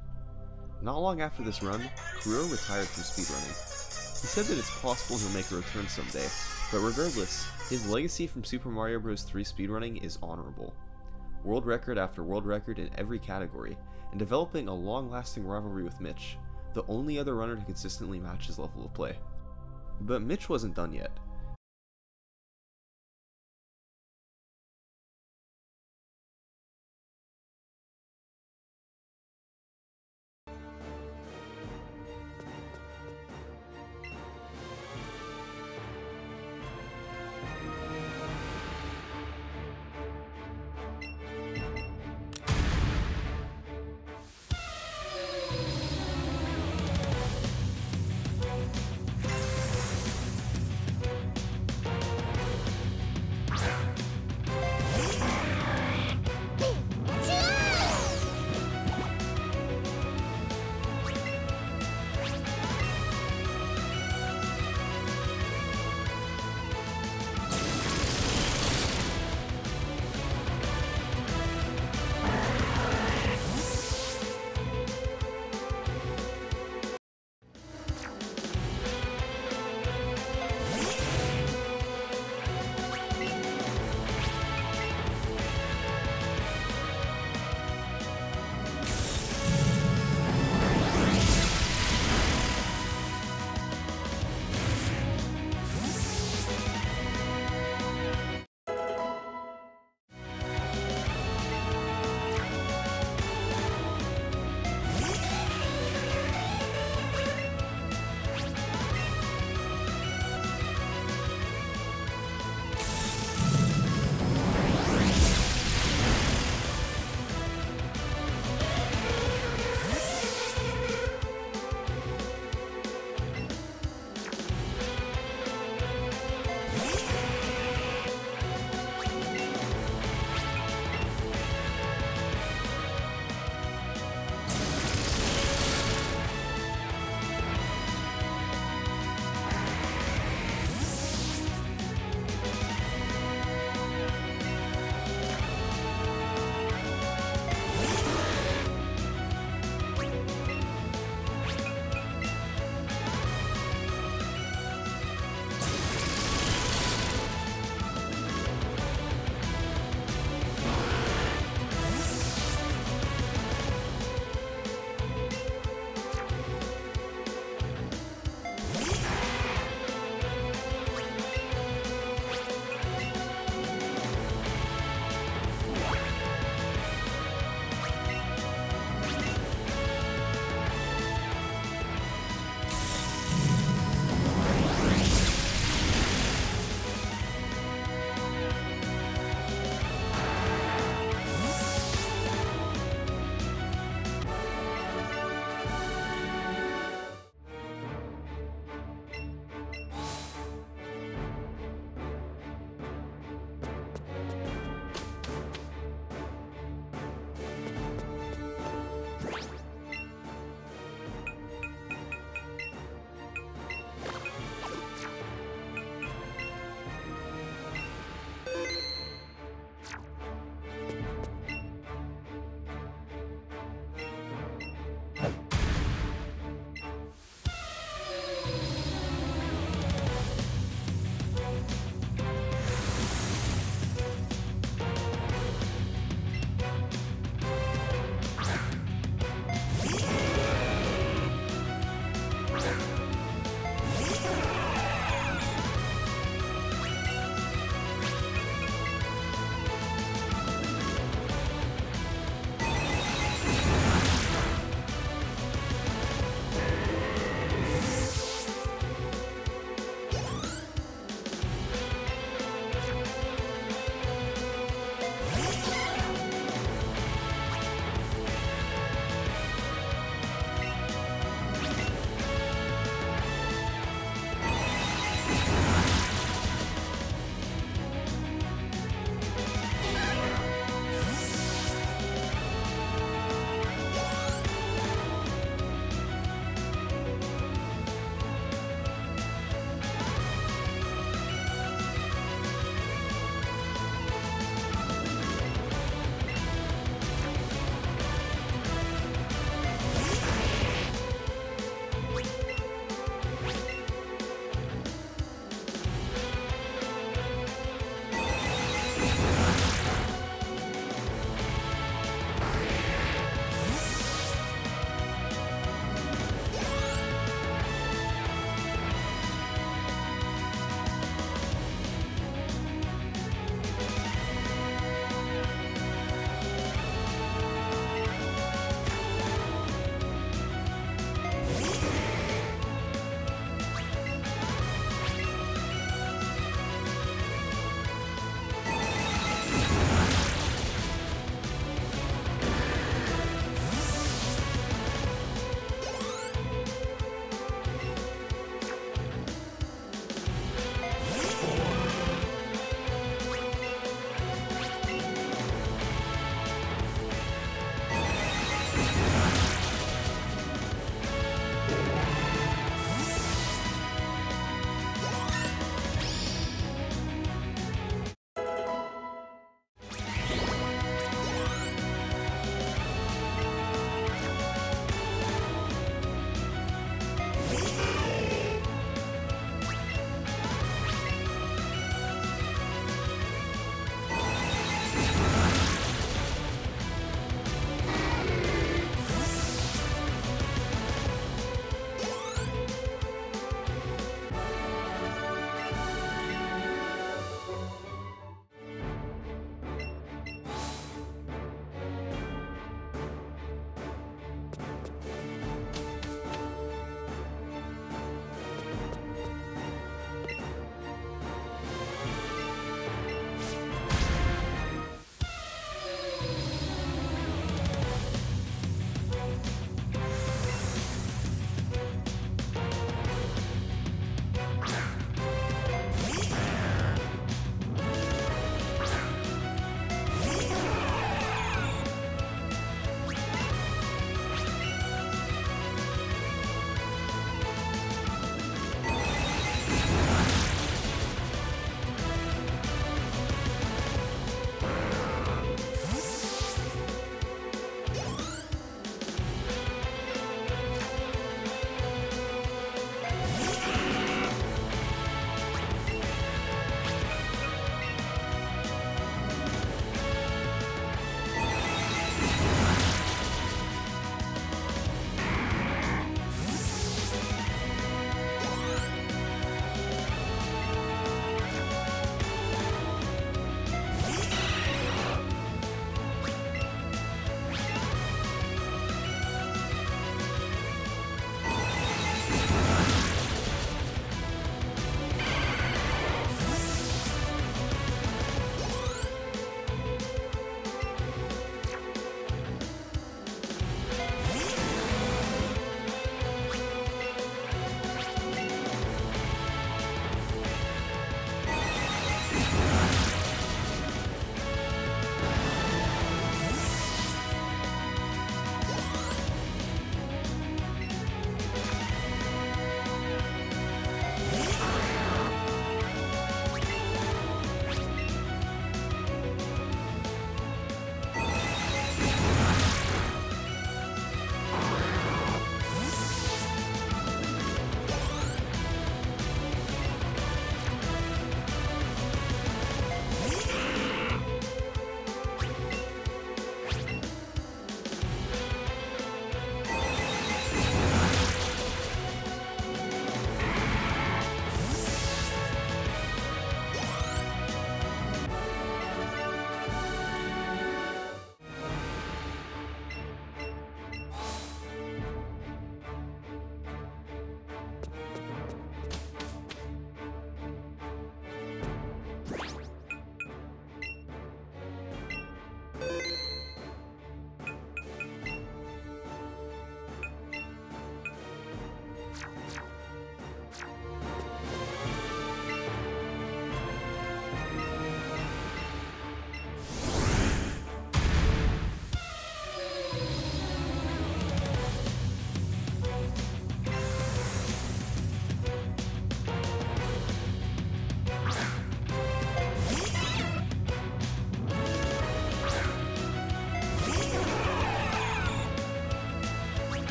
Not long after this run, Kurua retired from speedrunning. He said that it's possible he'll make a return someday, but regardless, his legacy from Super Mario Bros. 3 speedrunning is honorable. World record after world record in every category, and developing a long-lasting rivalry with Mitch, the only other runner to consistently match his level of play. But Mitch wasn't done yet.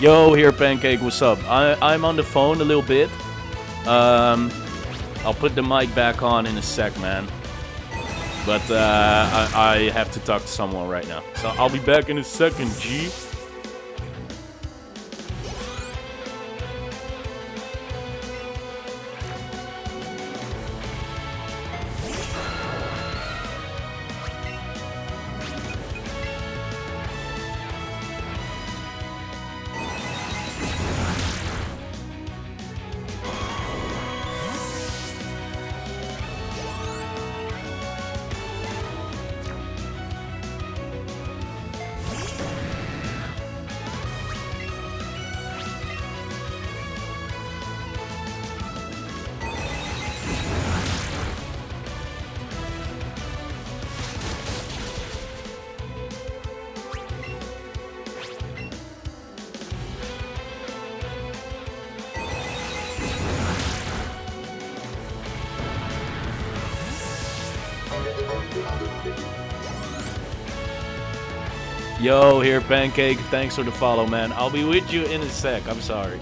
Yo, here, Pancake, what's up? I'm on the phone a little bit. I'll put the mic back on in a sec, man. But I have to talk to someone right now. So I'll be back in a second, G. Yo, here, Pancake. Thanks for the follow, man. I'll be with you in a sec. I'm sorry.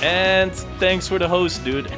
And thanks for the host, dude.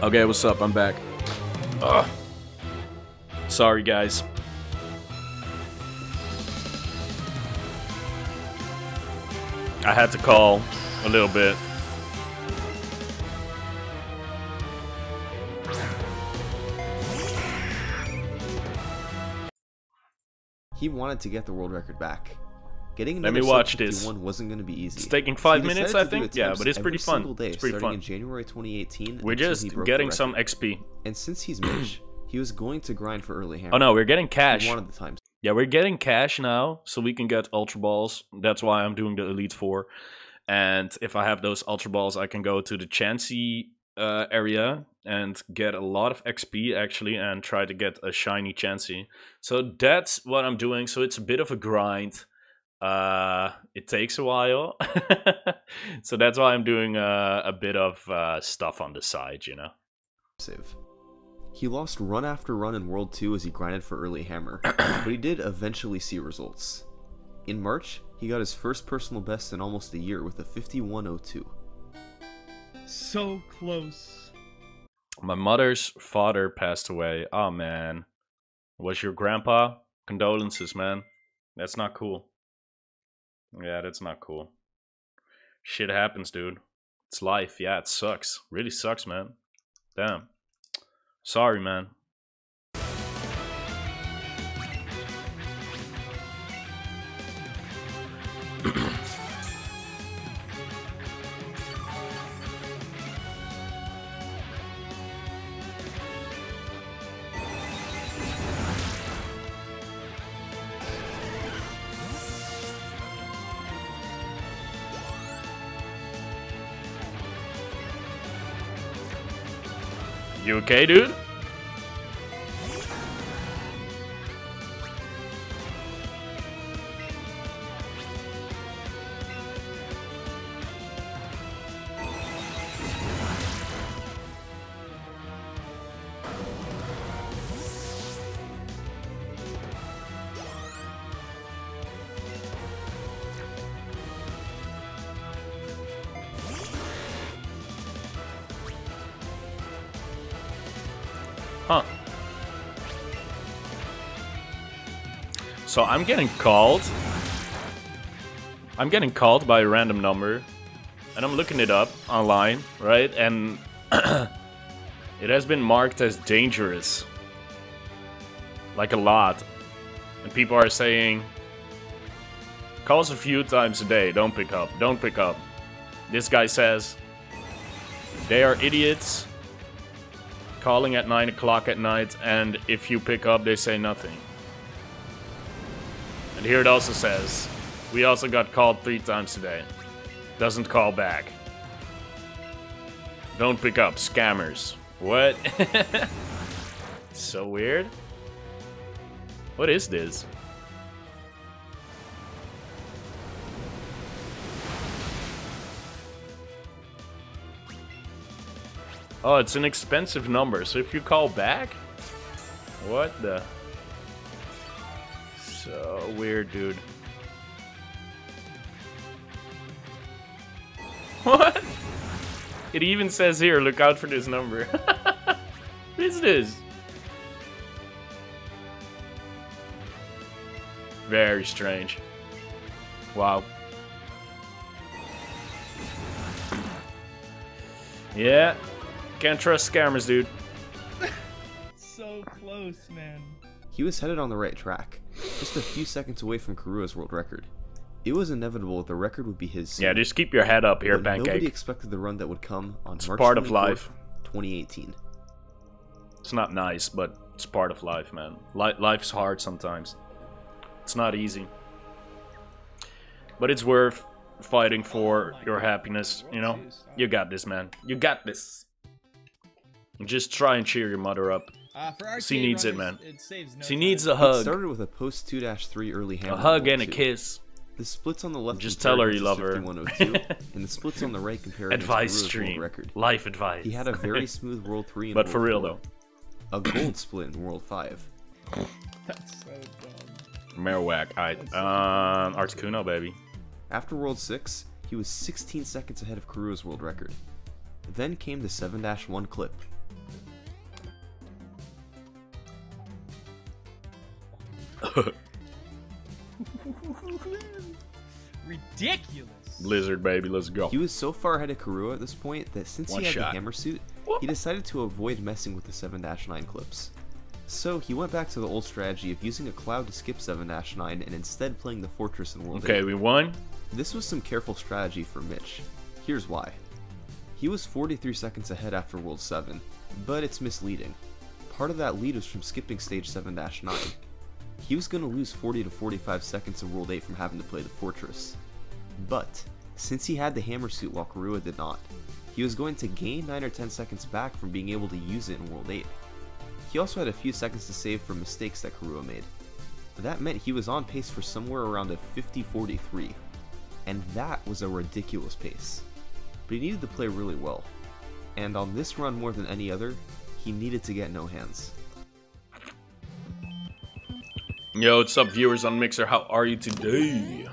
Okay, what's up? I'm back. Ugh. Sorry, guys. I had to call a little bit. He wanted to get the world record back. Getting Let me another watch sub this. 51 wasn't going to be easy. It's taking So 5 he minutes, decided I to do think. Yeah, attempts but it's pretty every fun. single day, It's pretty starting fun. in January 2018 We're until he just broke the getting some record. XP. And since he's Mitch, he was going to grind for early hammer. Oh no, we're getting cash. He wanted the time. Yeah, we're getting cash now, so we can get Ultra Balls. That's why I'm doing the Elite Four. And if I have those Ultra Balls, I can go to the Chansey area and get a lot of XP, actually, and try to get a shiny Chansey. So that's what I'm doing. So it's a bit of a grind. It takes a while. So that's why I'm doing a bit of stuff on the side, you know. He lost run after run in World 2 as he grinded for early hammer, but he did eventually see results. In March, he got his first personal best in almost a year with a 51.02. So close. My mother's father passed away. Oh man. Was your grandpa? Condolences, man. That's not cool. Yeah, that's not cool. Shit happens, dude. It's life. Yeah, it sucks. Really sucks, man. Damn. Sorry, man. You okay, dude? Huh. So I'm getting called. I'm getting called by a random number. And I'm looking it up online, right? And it has been marked as dangerous. Like a lot. And people are saying, calls a few times a day, don't pick up, don't pick up. This guy says, they are idiots. Calling at 9 o'clock at night, and if you pick up, they say nothing. And here it also says, we also got called 3 times today. Doesn't call back. Don't pick up, scammers. What? So weird. What is this? Oh, it's an expensive number, so if you call back? What the? So weird, dude. What? It even says here, look out for this number. What is this? Very strange. Wow. Yeah. Can't trust scammers, dude. So close, man. He was headed on the right track, just a few seconds away from Karua's world record. It was inevitable that the record would be his soon, Yeah, just keep your head up here, but Pancake. nobody expected the run that would come on March part of 24th, life. 2018. It's not nice, but it's part of life, man. Life's hard sometimes. It's not easy. But it's worth fighting for your happiness, you know? You got this, man. You got this. Just try and cheer your mother up. She needs it, man. She needs a It hug. started with a post 2-3 early hammer. A hug in and a World 2. kiss. The splits on the left Just compared tell her against you love her. 51.02, and the splits on the right compared against Advice Karua's world stream. record. Life advice. He had a very smooth World 3 and But World for real, 4, a gold split in World 5. That's so dumb. Marowak. Alright. Articuno, baby. After World 6, he was 16 seconds ahead of Karua's world record. Then came the 7-1 clip. Ridiculous. Blizzard, baby. Let's go. He was so far ahead of Karua at this point that since One he had shot. the hammer suit, he decided to avoid messing with the 7-9 clips. So he went back to the old strategy of using a cloud to skip 7-9 and instead playing the fortress in World Okay, 8. we won. This was some careful strategy for Mitch. Here's why. He was 43 seconds ahead after World 7, but it's misleading. Part of that lead was from skipping stage 7-9. He was going to lose 40 to 45 seconds in World 8 from having to play the fortress. But, since he had the hammer suit while Karua did not, he was going to gain 9 or 10 seconds back from being able to use it in World 8. He also had a few seconds to save from mistakes that Karua made. That meant he was on pace for somewhere around a 50-43, and that was a ridiculous pace. But he needed to play really well, and on this run more than any other, he needed to get no hands. Yo, what's up, viewers on Mixer? How are you today?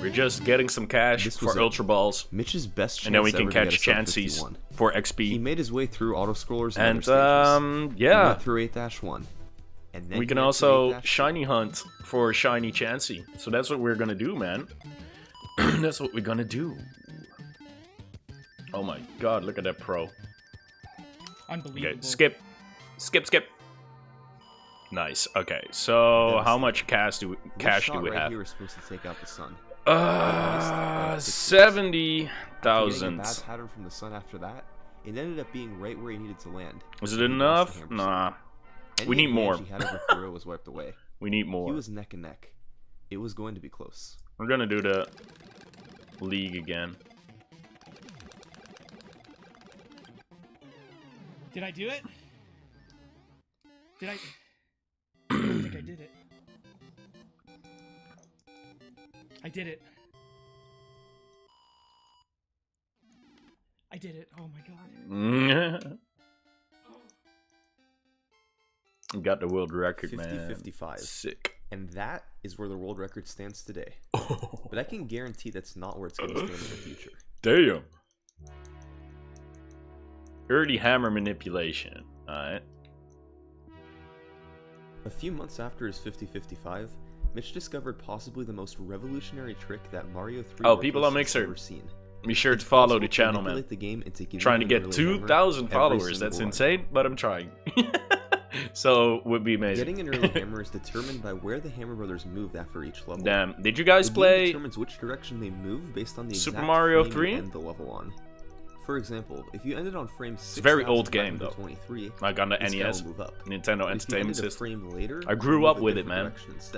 We're just getting some cash for Ultra Balls. Mitch's best chance and then we can ever catch to get a Chanseys 51. for XP. He made his way through auto-scrollers and other stages. yeah. He went through 8-1. And then we can also shiny hunt for shiny Chansey. So that's what we're gonna do, man. That's what we're gonna do. Oh my god, look at that pro. Unbelievable. Okay, skip. Skip. Nice. Okay, so how much cash do we have? Here was supposed to take out the sun. 70,000. A bad pattern from the sun after that, it ended up being right where he needed to land. Was it enough? Nah. We need more. He had over Kuro was wiped away. We need more. He was neck and neck. It was going to be close. We're gonna do the league again. Did I do it? Did I? I don't think I did it. I did it. I did it. Oh my god. Got the world record, 50-55. Man. Sick. And that is where the world record stands today. But I can guarantee that's not where it's going to stand in the future. Damn. Early hammer manipulation. Alright. A few months after his 50-55, Mitch discovered possibly the most revolutionary trick that Mario 3 people on has Mixer. ever seen. Be sure to follow the channel, man. The game into trying to get 2,000 followers. That's insane, but I'm trying. So, would be amazing. Getting an early hammer is determined by where the Hammer Brothers moved after each level. Damn, did you guys play determines which direction they move based on the Super Mario frame 3? You end the level on. For example, if you ended on frame 6, it's a very old game though. Like on the NES, Nintendo Entertainment System. Later, I grew up with it, man.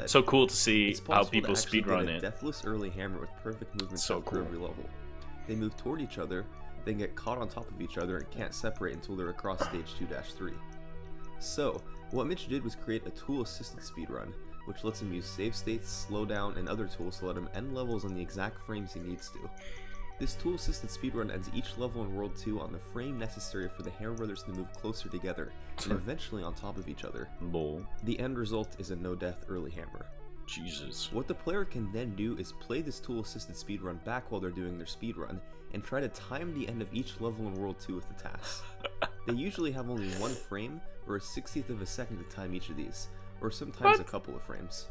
So cool to see how people speedrun it. Deathless early hammer with perfect movement so cool. Every level. They move toward each other, then get caught on top of each other and can't separate until they're across stage 2-3. So, what Mitch did was create a tool-assisted speedrun, which lets him use save states, slowdown, and other tools to let him end levels on the exact frames he needs to. This tool-assisted speedrun ends each level in World 2 on the frame necessary for the Hammer Brothers to move closer together, and eventually on top of each other. Lol. The end result is a no-death early hammer. Jesus. What the player can then do is play this tool-assisted speedrun back while they're doing their speedrun, and try to time the end of each level in World 2 with the tasks. They usually have only one frame, or a 60th of a second to time each of these, or sometimes a couple of frames.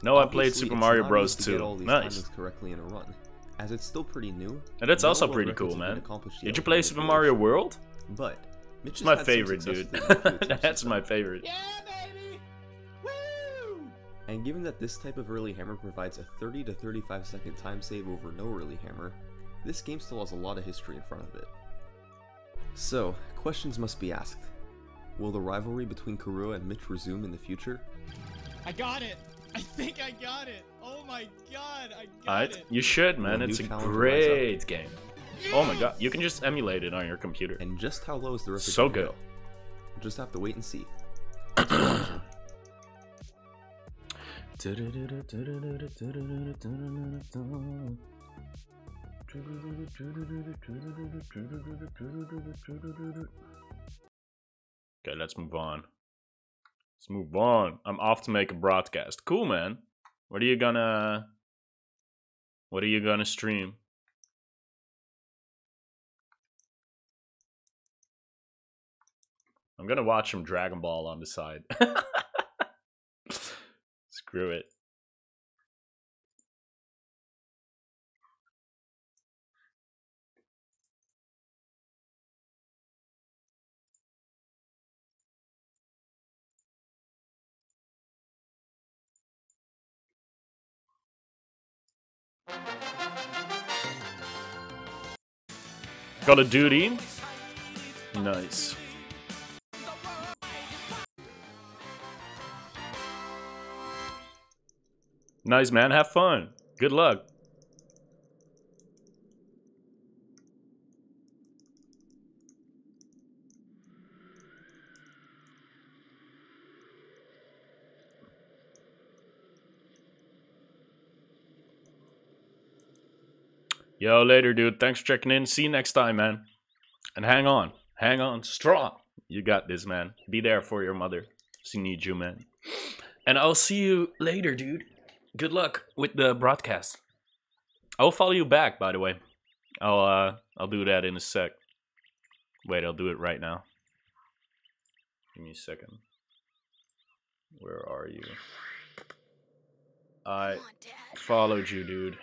No, I played Super Mario Bros. 2. Get all these nice. timings correctly in a run, as it's still pretty new. And that's also pretty cool, man. Did you play Super Mario World? But Mitch it's my favorite, dude. That's my favorite. Yeah, baby! Woo! And given that this type of early hammer provides a 30 to 35 second time save over no early hammer, this game still has a lot of history in front of it. So, questions must be asked. Will the rivalry between Kuro and Mitch resume in the future? I got it! I think I got it! Oh my god, I got it! You should, man. It's a great game. Oh my god, you can just emulate it on your computer. And just how low is the record? So good. We'll just have to wait and see. Okay, let's move on. Let's move on. I'm off to make a broadcast. Cool, man. What are you gonna stream? I'm gonna watch some Dragon Ball on the side. Screw it. Call of Duty. Nice. Nice, man. Have fun. Good luck. Yo, later, dude. Thanks for checking in. See you next time, man. And hang on. Hang on strong. You got this, man. Be there for your mother. She needs you, man. And I'll see you later, dude. Good luck with the broadcast. I'll follow you back, by the way. I'll do that in a sec. Wait, I'll do it right now. Give me a second. Where are you? I followed you, dude.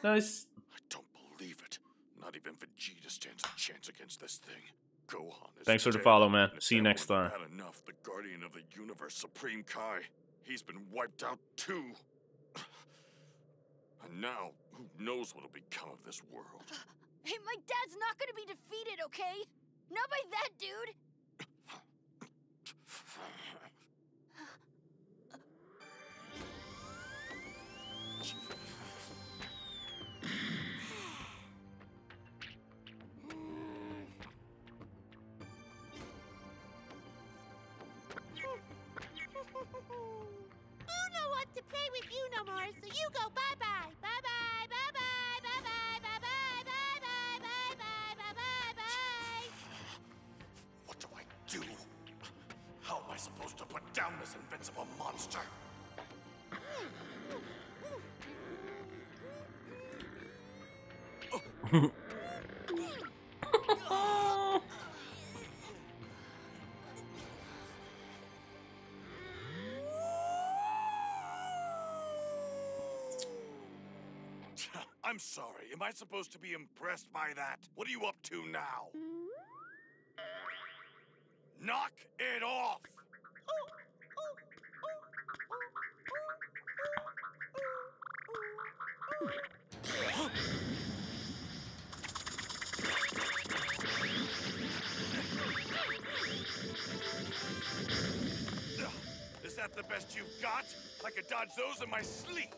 Nice. I don't believe it. Not even Vegeta stands a chance against this thing. Gohan is Thanks for the dead. follow, man. And if See you that next wasn't time. bad enough, the Guardian of the Universe, Supreme Kai, he's been wiped out too. And now, who knows what'll become of this world? Hey, my dad's not gonna be defeated, okay? Not by that dude. Don't want to play with you no more, so you go bye-bye. Bye-bye, bye-bye, bye-bye, bye-bye, bye-bye, bye-bye, bye-bye, bye-bye. What do I do? How am I supposed to put down this invincible monster? I'm sorry. Am I supposed to be impressed by that? What are you up to now? Knock it off! Is that the best you've got? I could dodge those in my sleep.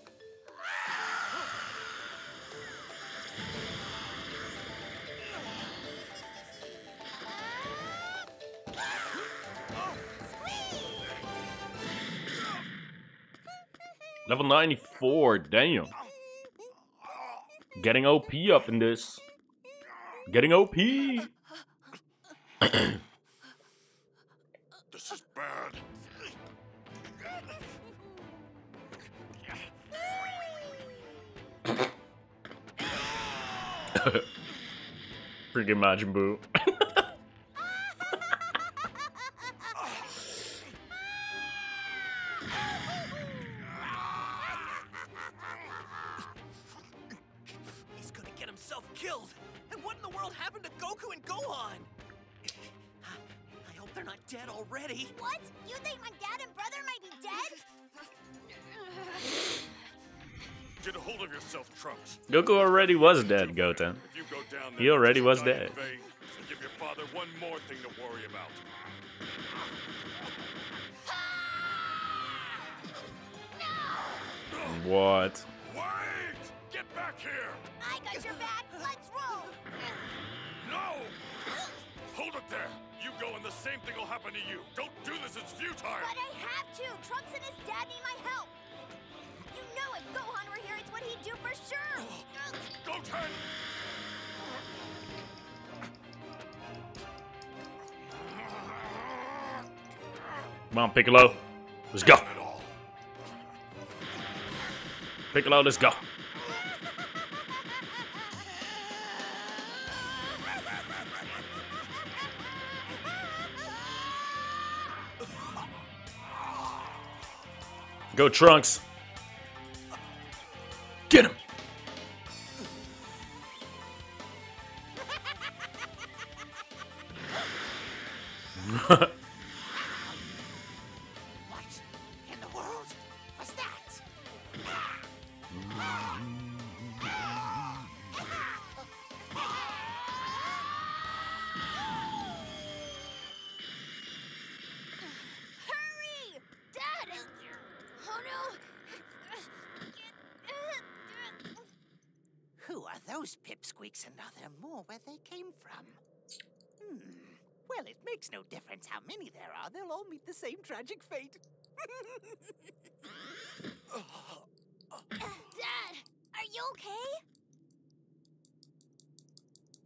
Level 94, damn. Getting OP up in this. Getting OP. This is bad. Freaking Majin Buu. He's gonna get himself killed. And what in the world happened to Goku and Gohan? I hope they're not dead already. What? You think my dad and brother might be dead? Get a hold of yourself, Trunks. Goku already was dead, Goten. If you go down there, He already was die in dead. vain, and give your father one more thing to worry about. What? Wait! Get back here! I got your back. Let's roll. No! Hold it there! You go and the same thing will happen to you. Don't do this, it's futile! But I have to. Trunks and his dad need my help. You know if Gohan were here, it's what he'd do for sure. Goten! Come on, Piccolo. Let's go. Not at all. Piccolo, let's go. Go, Trunks. Get him. What in the world was that? Hurry! Dad! Oh no! Who are those pipsqueaks and are there more where they came from? Well, it makes no difference how many there are. They'll all meet the same tragic fate. Dad! Are you okay?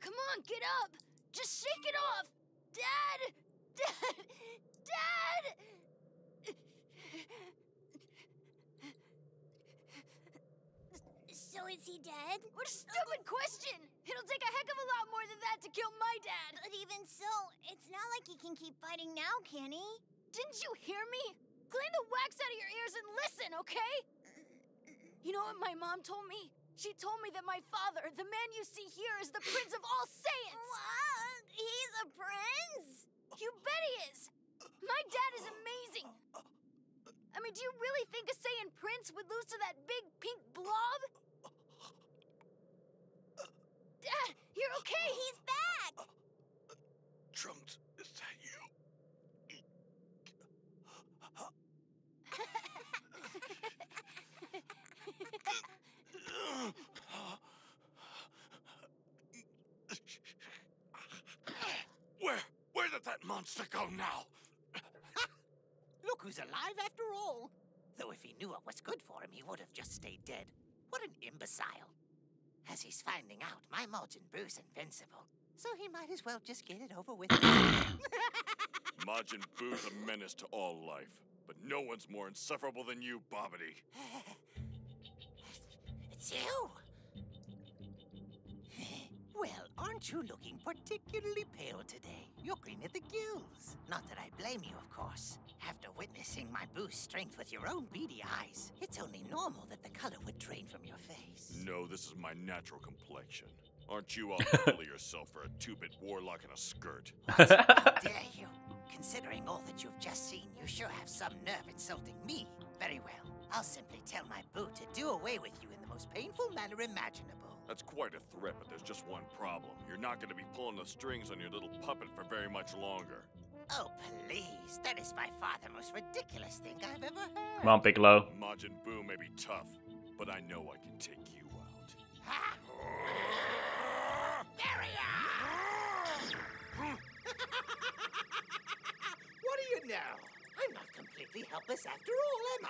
Come on, get up! Just shake it off! Dad! Dad! Dad! So is he dead? What a stupid question! It'll take a heck of a lot more than that to kill my dad! But even so, it's not like he can keep fighting now, can he? Didn't you hear me? Clean the wax out of your ears and listen, okay? You know what my mom told me? She told me that my father, the man you see here, is the Prince of all Saiyans! What? He's a prince? You bet he is! My dad is amazing! I mean, do you really think a Saiyan prince would lose to that big pink blob? Dad, you're okay! He's back! Trunks, is that you? Where did that monster go now? Look who's alive after all. Though if he knew what was good for him, he would have just stayed dead. What an imbecile. As he's finding out, my Majin Buu's invincible. So he might as well just get it over with. Majin Buu's a menace to all life, but no one's more insufferable than you, Bobbity. It's you! Well, aren't you looking particularly pale today? You're green at the gills. Not that I blame you, of course. After witnessing my Buu's strength with your own beady eyes, it's only normal that the color would drain from your face. No, this is my natural complexion. Aren't you all full of yourself for a two-bit warlock in a skirt? How dare you? Considering all that you've just seen, you sure have some nerve insulting me. Very well. I'll simply tell my Buu to do away with you in the most painful manner imaginable. That's quite a threat, but there's just one problem. You're not going to be pulling the strings on your little puppet for very much longer. Oh, please. That is by far the most ridiculous thing I've ever heard. Come on, Piccolo. Majin Buu may be tough, but I know I can take you out. Ha! Barrier! What do you know? I'm not completely helpless after all, am I?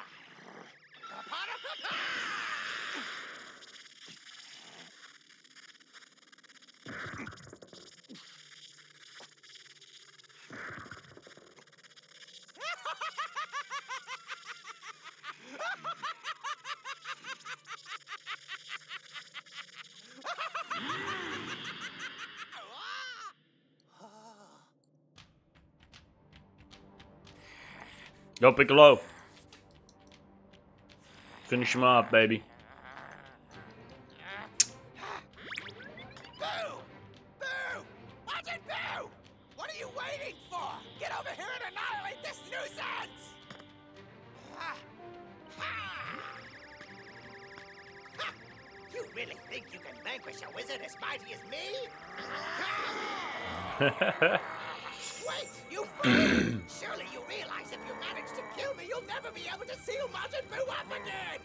Go, Piccolo. Finish him off, baby. Boo! Boo! Majin Buu! What are you waiting for? Get over here and annihilate this nuisance! Ha! Ha! Ha! You really think you can vanquish a wizard as mighty as me? Ha! Wait, you fool! Surely you realize if you manage to kill me, you'll never be able to seal Majin Buu up again!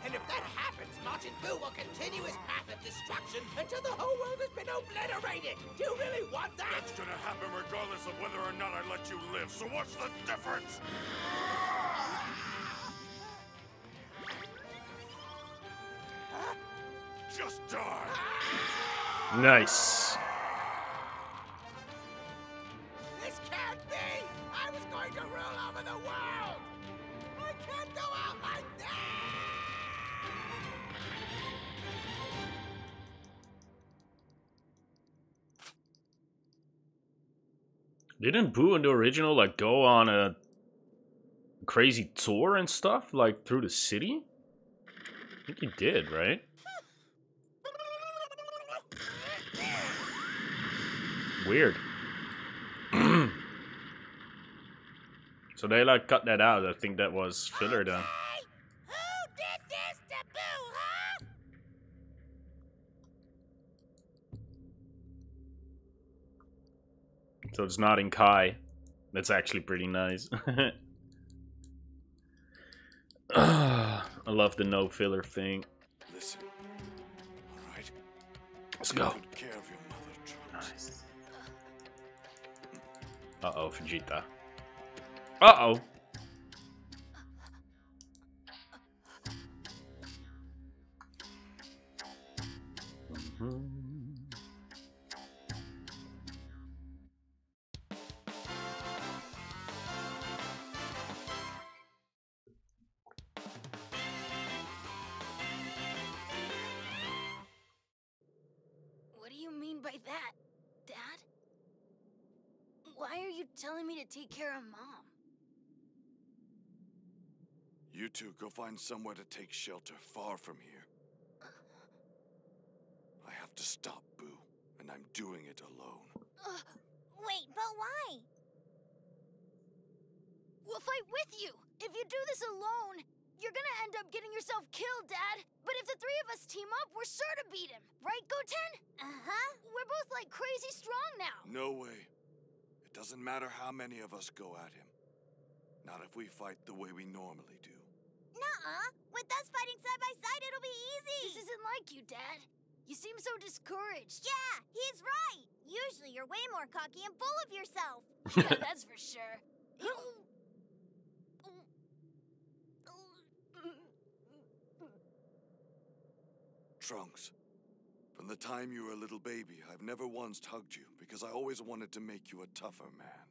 And if that happens, Majin Buu will continue his path of destruction until the whole world has been obliterated! Do you really want that? That's gonna happen regardless of whether or not I let you live, so what's the difference? Just die! Nice. This can't be! I was going to rule over the world! I can't go out like that! Didn't Boo in the original like go on a crazy tour and stuff like through the city? I think he did, right? Weird. So they like cut that out. I think that was filler then. Who did this to Boo, huh? So it's not in Kai. That's actually pretty nice. I love the no filler thing. Listen, all right? Let's go. Take good care of your mother, Trunks. Nice. Uh-oh, Vegeta. Uh-oh. What do you mean by that, Dad? Why are you telling me to take care of Mom? You two go find somewhere to take shelter far from here. I have to stop Boo, and I'm doing it alone. Wait, but why? We'll fight with you. If you do this alone, you're gonna end up getting yourself killed, Dad. But if the three of us team up, we're sure to beat him. Right, Goten? Uh-huh. We're both like crazy strong now. No way. It doesn't matter how many of us go at him. Not if we fight the way we normally do. Nuh-uh. With us fighting side by side, it'll be easy. This isn't like you, Dad. You seem so discouraged. Yeah, he's right. Usually you're way more cocky and full of yourself. Yeah, that's for sure. Trunks, from the time you were a little baby, I've never once hugged you because I always wanted to make you a tougher man.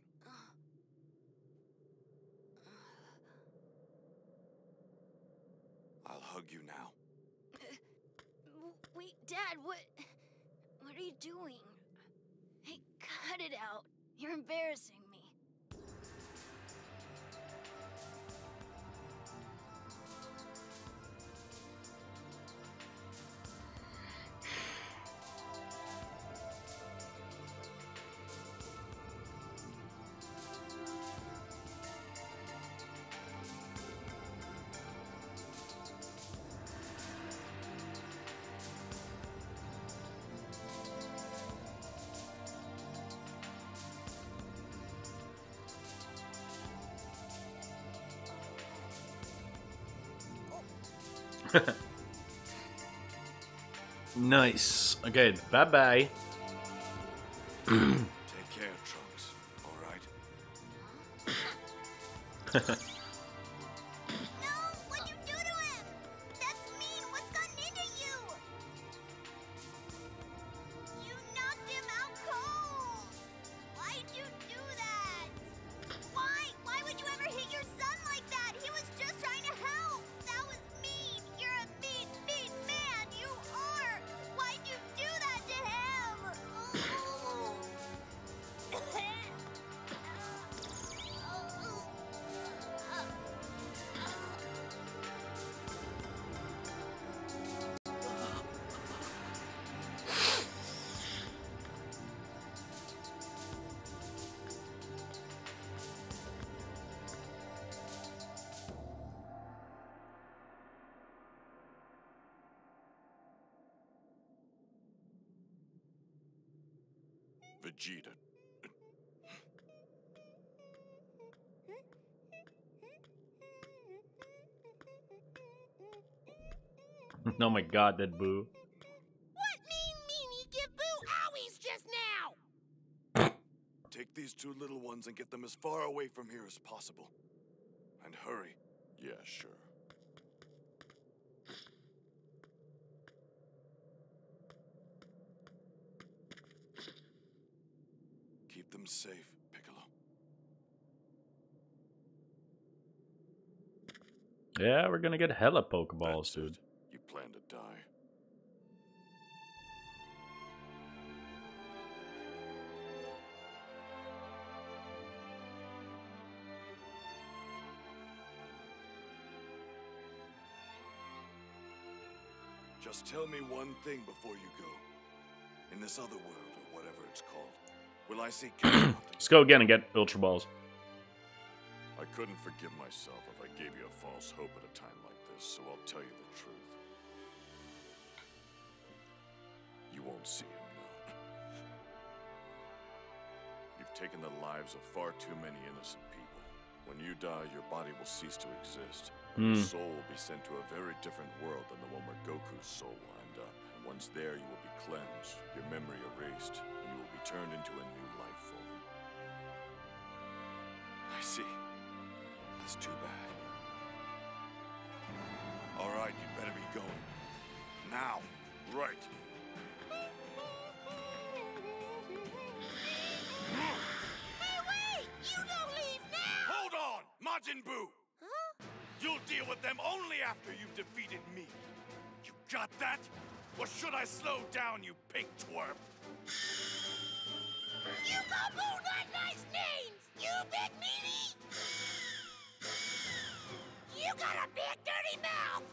I'll hug you now. Wait, Dad, what are you doing? Hey, cut it out. You're embarrassing me. Nice. Okay, bye-bye. Take care, Trunks. All right? No, what'd you do to him? That's mean. What's gotten into you? You knocked him out cold. Why'd you do that? Why would you ever hit your son like that? He was just trying to help. That was mean. You're a mean, mean man. You are. Why'd you do that to him? Vegeta. Oh my god, that Boo. What meanie give Boo owies just now? Take these two little ones and get them as far away from here as possible. And hurry. Yeah, sure. Keep them safe, Piccolo. Yeah, we're gonna get hella Pokeballs, That's it. dude. You plan to die. Just tell me one thing before you go. In this other world, or whatever it's called, will I see Captain? Let's go again and get Ultra Balls. I couldn't forgive myself if I gave you a false hope at a time like this, so I'll tell you the truth. You won't see him, no. You've taken the lives of far too many innocent people. When you die, your body will cease to exist. Your soul will be sent to a very different world than the one where Goku's soul will end up. And once there, you will be cleansed, your memory erased, and you will be turned into a new life form. I see. That's too bad. All right, you'd better be going. Now. Right. Majin Buu! Huh? You'll deal with them only after you've defeated me. You got that? Or should I slow down, you pink twerp? You go Boo, not nice names! You big meaty! You got a big dirty mouth!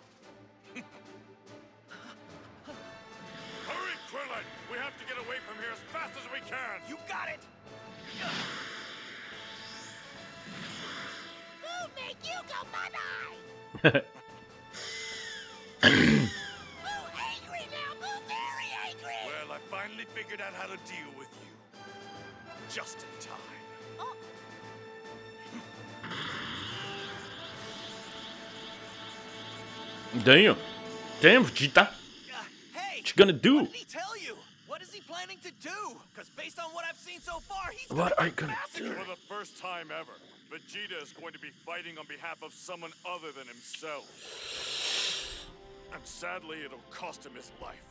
Hurry, Krillin! We have to get away from here as fast as we can! You got it! Boo make you go bye-bye! Boo angry now! Boo very angry! Well, I finally figured out how to deal with you. Just in time. Oh. Damn. Damn, Vegeta. Hey! What you gonna do? What did he tell you? What is he planning to do? Because based on what I've seen so far, he's What are you gonna gonna do? For the first time ever, Vegeta is going to be fighting on behalf of someone other than himself. And sadly, it'll cost him his life.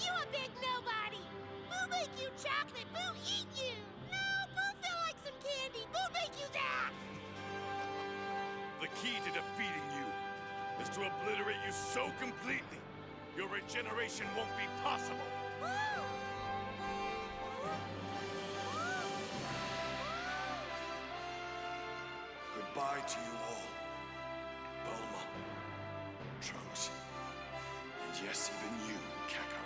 You a big nobody! Boo make you chocolate! Boo eat you! No! Boo feel like some candy! Boo make you that! The key to defeating you is to obliterate you so completely, your regeneration won't be possible. Goodbye to you all. Bulma, Trunks, and yes, even you, Kakarot.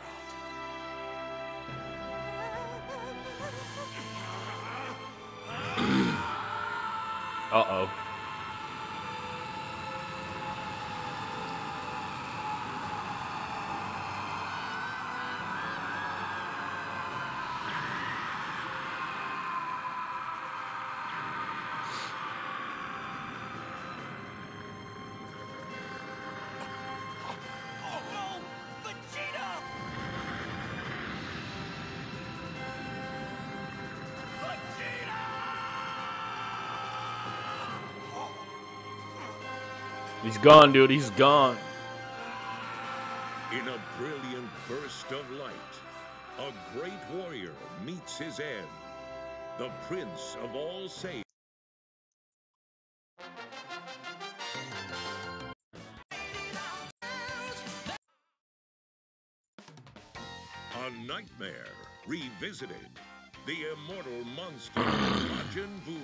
Uh-oh. Oh no! Vegeta! He's gone, dude. He's gone. In a brilliant burst of light, a great warrior meets his end. The Prince of all Saiyans. A nightmare revisited. The immortal monster, Majin Buu.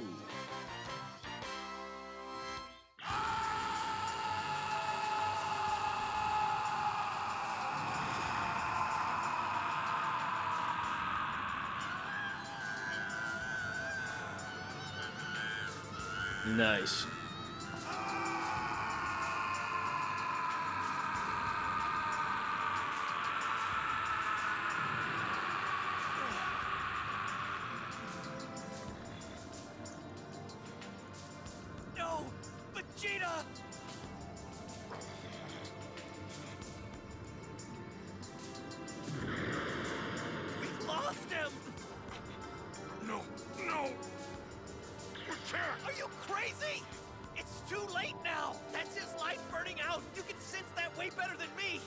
Nice. No! Vegeta! We've lost him! No, no! We can't! Are you crazy? It's too late now! That's his life burning out! You can sense that way better than me!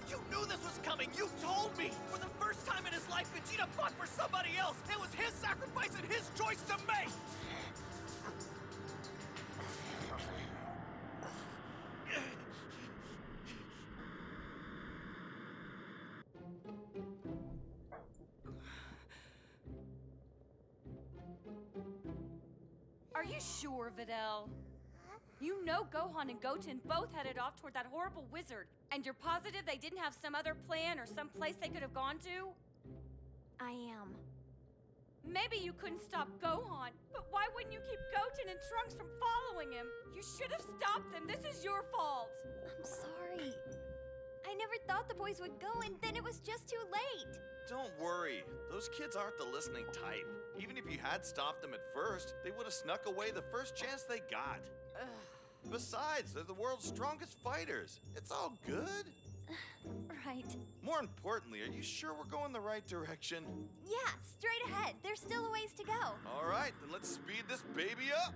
You knew this was coming! You told me! For the first time in his life, Vegeta fought for somebody else! It was his sacrifice and his choice to make! Are you sure, Videl? You know Gohan and Goten both headed off toward that horrible wizard, and you're positive they didn't have some other plan or some place they could have gone to? I am. Maybe you couldn't stop Gohan, but why wouldn't you keep Goten and Trunks from following him? You should have stopped them. This is your fault. I'm sorry. I never thought the boys would go, and then it was just too late. Don't worry. Those kids aren't the listening type. Even if you had stopped them at first, they would have snuck away the first chance they got. Besides, they're the world's strongest fighters. It's all good. right. More importantly, are you sure we're going the right direction? Yeah, straight ahead. There's still a ways to go. All right, then let's speed this baby up.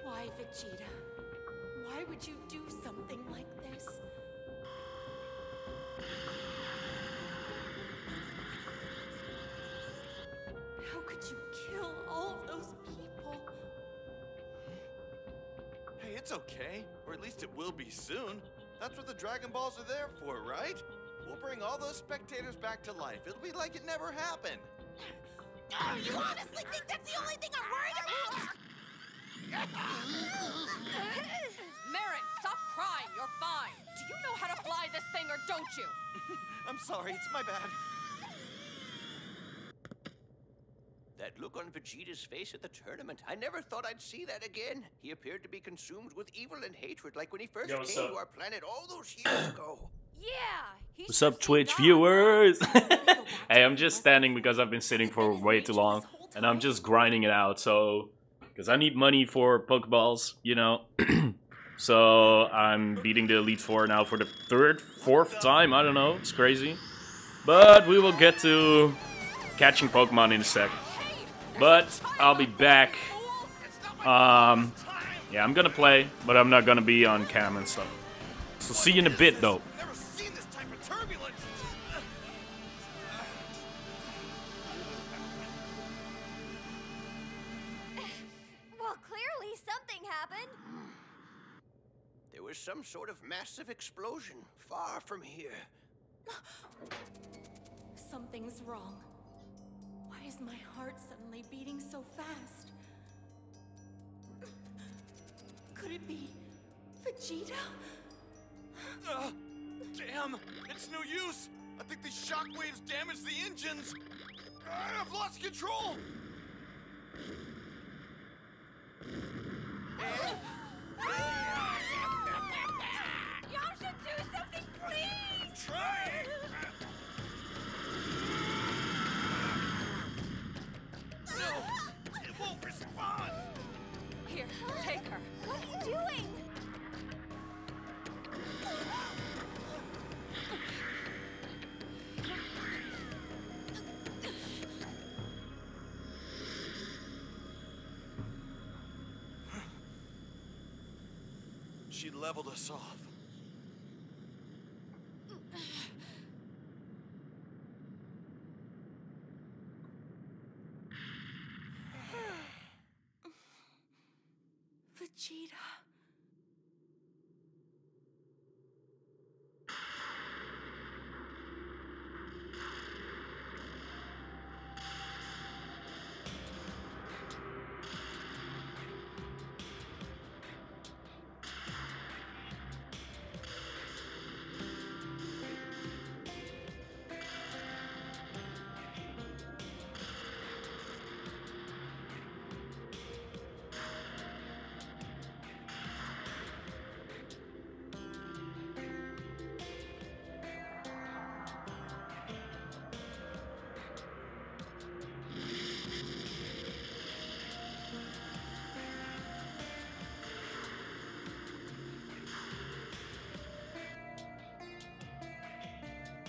Why, Vegeta? Why would you do something like this? How could you kill all of those people? Hey, it's okay. Or at least it will be soon. That's what the Dragon Balls are there for, right? We'll bring all those spectators back to life. It'll be like it never happened. Oh, you honestly think that's the only thing I'm worried about? Marin, stop crying. You're fine. Do you know how to fly this thing or don't you? I'm sorry, it's my bad. That look on Vegeta's face at the tournament. I never thought I'd see that again. He appeared to be consumed with evil and hatred like when he first came to our planet all those years ago. Yeah. What's up, Twitch viewers? Hey, I'm just standing because I've been sitting for way too long. And I'm just grinding it out, so... Because I need money for Pokeballs, you know. So I'm beating the Elite Four now for the fourth time. I don't know, it's crazy. But we will get to catching Pokemon in a sec. But I'll be back. Yeah, I'm gonna play, but I'm not gonna be on cam and stuff. So see you in a bit, though. Never seen this type of turbulence. Well, clearly something happened. There was some sort of massive explosion far from here. Something's wrong. Why is my heart suddenly beating so fast? Could it be Vegeta? Damn, it's no use. I think these shockwaves damaged the engines. I've lost control. Y'all should do something, please! Trying. No, it won't respond. Here, take her. What are you doing? She leveled us off. Vegeta.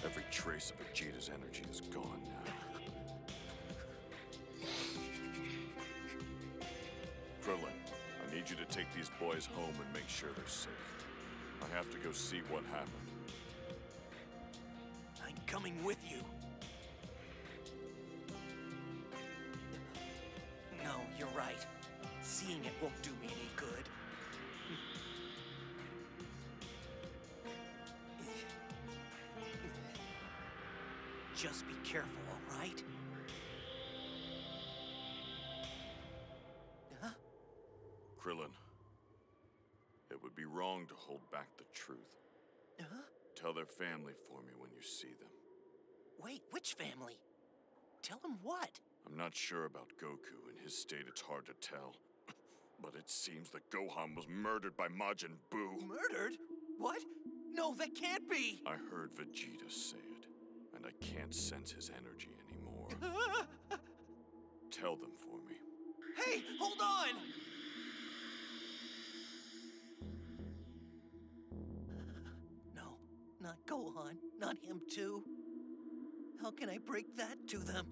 Every trace of Vegeta's energy is gone now. Krillin, I need you to take these boys home and make sure they're safe. I have to go see what happened. I'm coming with you. No, you're right. Seeing it won't do me any good. Just be careful, all right? Huh? Krillin, it would be wrong to hold back the truth. Huh? Tell their family for me when you see them. Wait, which family? Tell them what? I'm not sure about Goku. In his state, it's hard to tell. But it seems that Gohan was murdered by Majin Buu. Murdered? What? No, that can't be! I heard Vegeta say it, and I can't sense his energy anymore. Tell them for me. Hey, hold on! Not Gohan, not him too. How can I break that to them?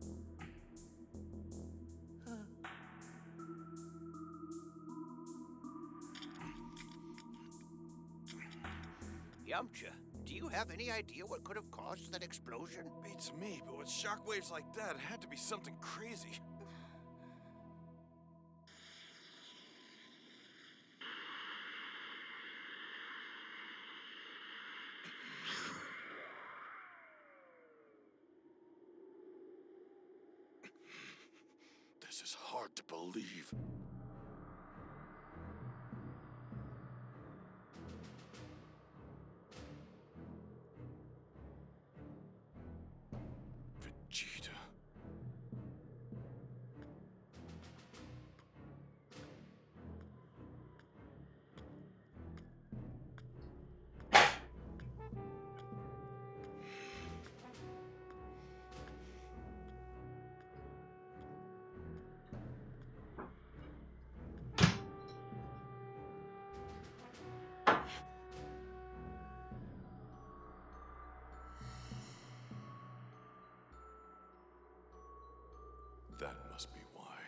Yamcha, do you have any idea what could have caused that explosion? Beats me, but with shockwaves like that, it had to be something crazy. This is hard to believe. Vegeta. That must be why.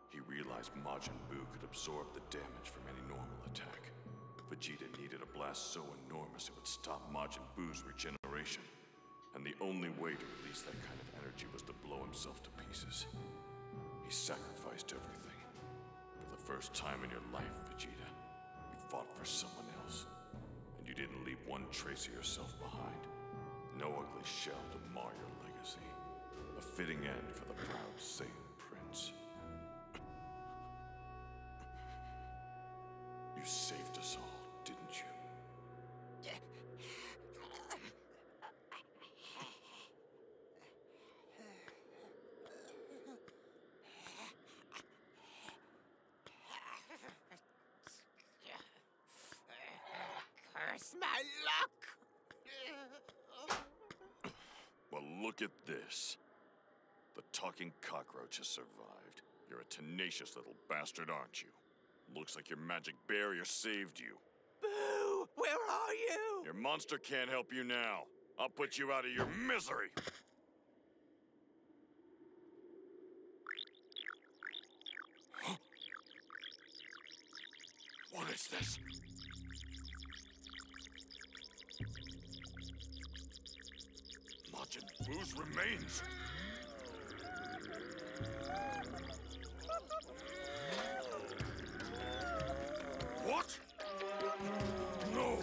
He realized Majin Buu could absorb the damage from any normal attack. Vegeta needed a blast so enormous it would stop Majin Buu's regeneration. And the only way to release that kind of energy was to blow himself to pieces. He sacrificed everything. For the first time in your life, Vegeta, you fought for someone else. And you didn't leave one trace of yourself behind. No ugly shell to mar your legacy. A fitting end for the proud Saiyan Prince. You saved us all, didn't you? Curse my luck! Well, look at this. The talking cockroach has survived. You're a tenacious little bastard, aren't you? Looks like your magic barrier saved you. Boo! Where are you? Your monster can't help you now. I'll put you out of your misery. What is this? Majin Buu's remains. What? No.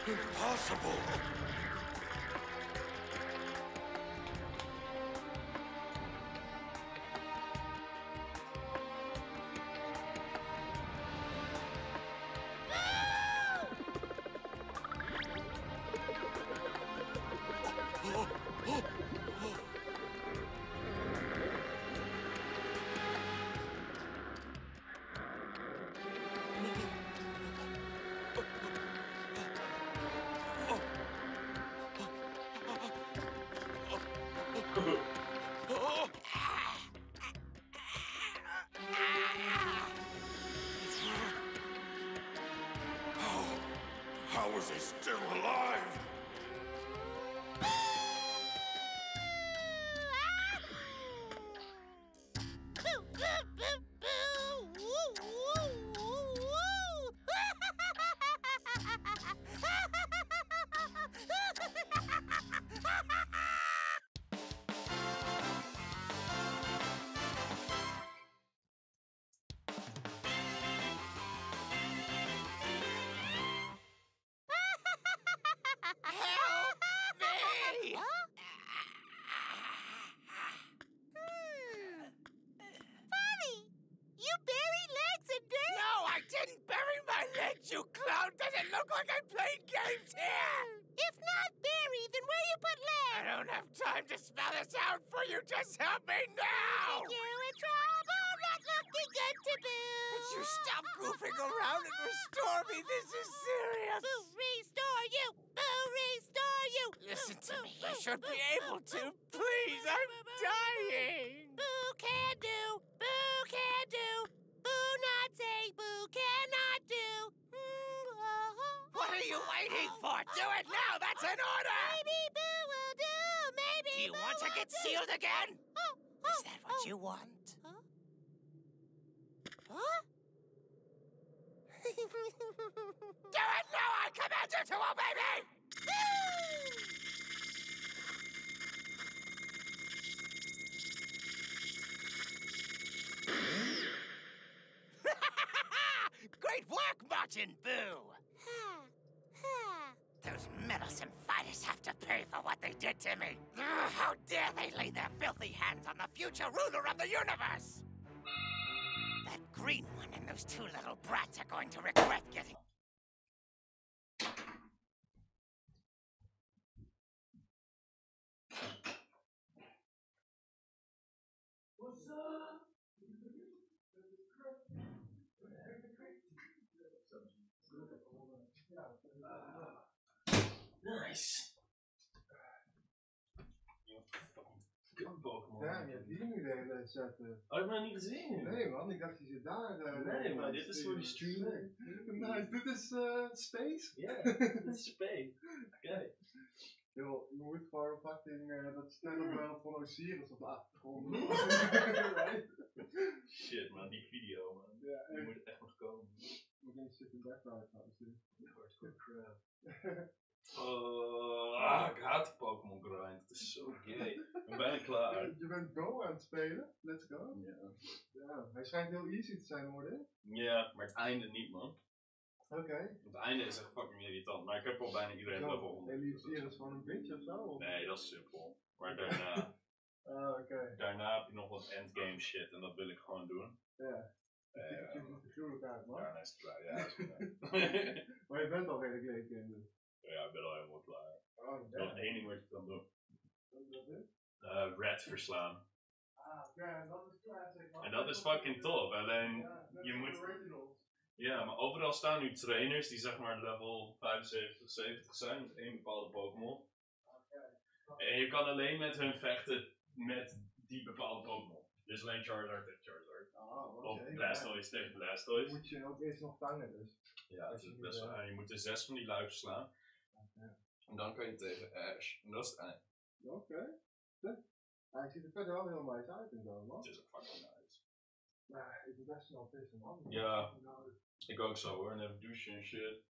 Impossible. How is he still alive? You clown! Does it look like I'm playing games here? If not Barry, then where you put Legs? I don't have time to spell this out for you. Just help me now! You're in trouble Would you stop goofing around and restore me? This is serious. Boo, restore you. Boo, restore you. Listen to me. You should be able to. Please, I'm dying. Boo can do. Boo can do. Boo not say. Boo cannot do. What are you waiting for? Do it now. That's an order. Maybe Boo will do. Maybe. Do you want to get sealed again? Is that what you want? Huh? Do it now! I command you to obey me! Great work, Majin Buu! Those meddlesome fighters have to pay for what they did to me. How dare they lay their filthy hands on the future ruler of the universe! That green one and those two little brats are going to regret getting... What's up? Nice. Ja, je hebt hier nu de hele zetten. Oh, ik heb hem niet gezien. Nee man, ik dacht die zit daar. Nee, maar dit is voor de streamer. Nice, dit is Space? Ja, dit is Space. Kijk. Yo, je moet gewoon fucking dat sterrenbeeld van Osiris op de achtergrond. Shit man, die video man. Ja, die moet echt nog komen. Moet een stuk in background gaan zien. Hardcore crap. Ik haat die Pokémon grind, het is zo gay. Ik ben bijna klaar. Je bent Go aan het spelen, let's go. Ja. Ja, hij schijnt heel easy te zijn hoor, hè? Ja, maar het einde niet man. Oké. Het einde is echt fucking irritant, maar ik heb al bijna iedereen level 100. En die Osiris van een bitch of zo? Of? Nee, dat is simpel. Maar daarna... Daarna heb je nog wat endgame shit en dat wil ik gewoon doen. Ja. Het ziet er gruwelijk uit, man. Ja, dat is klaar. Ja, dat is klaar. Maar je bent al redelijk leuk in dus. Ja, ik ben al helemaal klaar. Oh, er is nog één ding wat je kan doen. Wat is? Red verslaan. Ja, dat is classic. En dat is fucking tof, alleen je moet... Ja, maar overal staan nu trainers die zeg maar level 75, 70 zijn met één bepaalde Pokémon. En je kan alleen met hun vechten met die bepaalde Pokémon. Dus alleen Charizard tegen Charizard. Of Blastoise tegen Blastoise. Moet je ook eerst nog vangen dus. Ja, dat is best wel. Je moet er 6 van die luizen slaan. En dan kan je tegen Ash. En dat is het eind. Oké. Hij ziet er verder wel heel nice uit en zo, man. Het is ook fucking nice. Ja, ik ben best snel pissen, man. Ja, ik ook zo hoor. En even douchen en shit.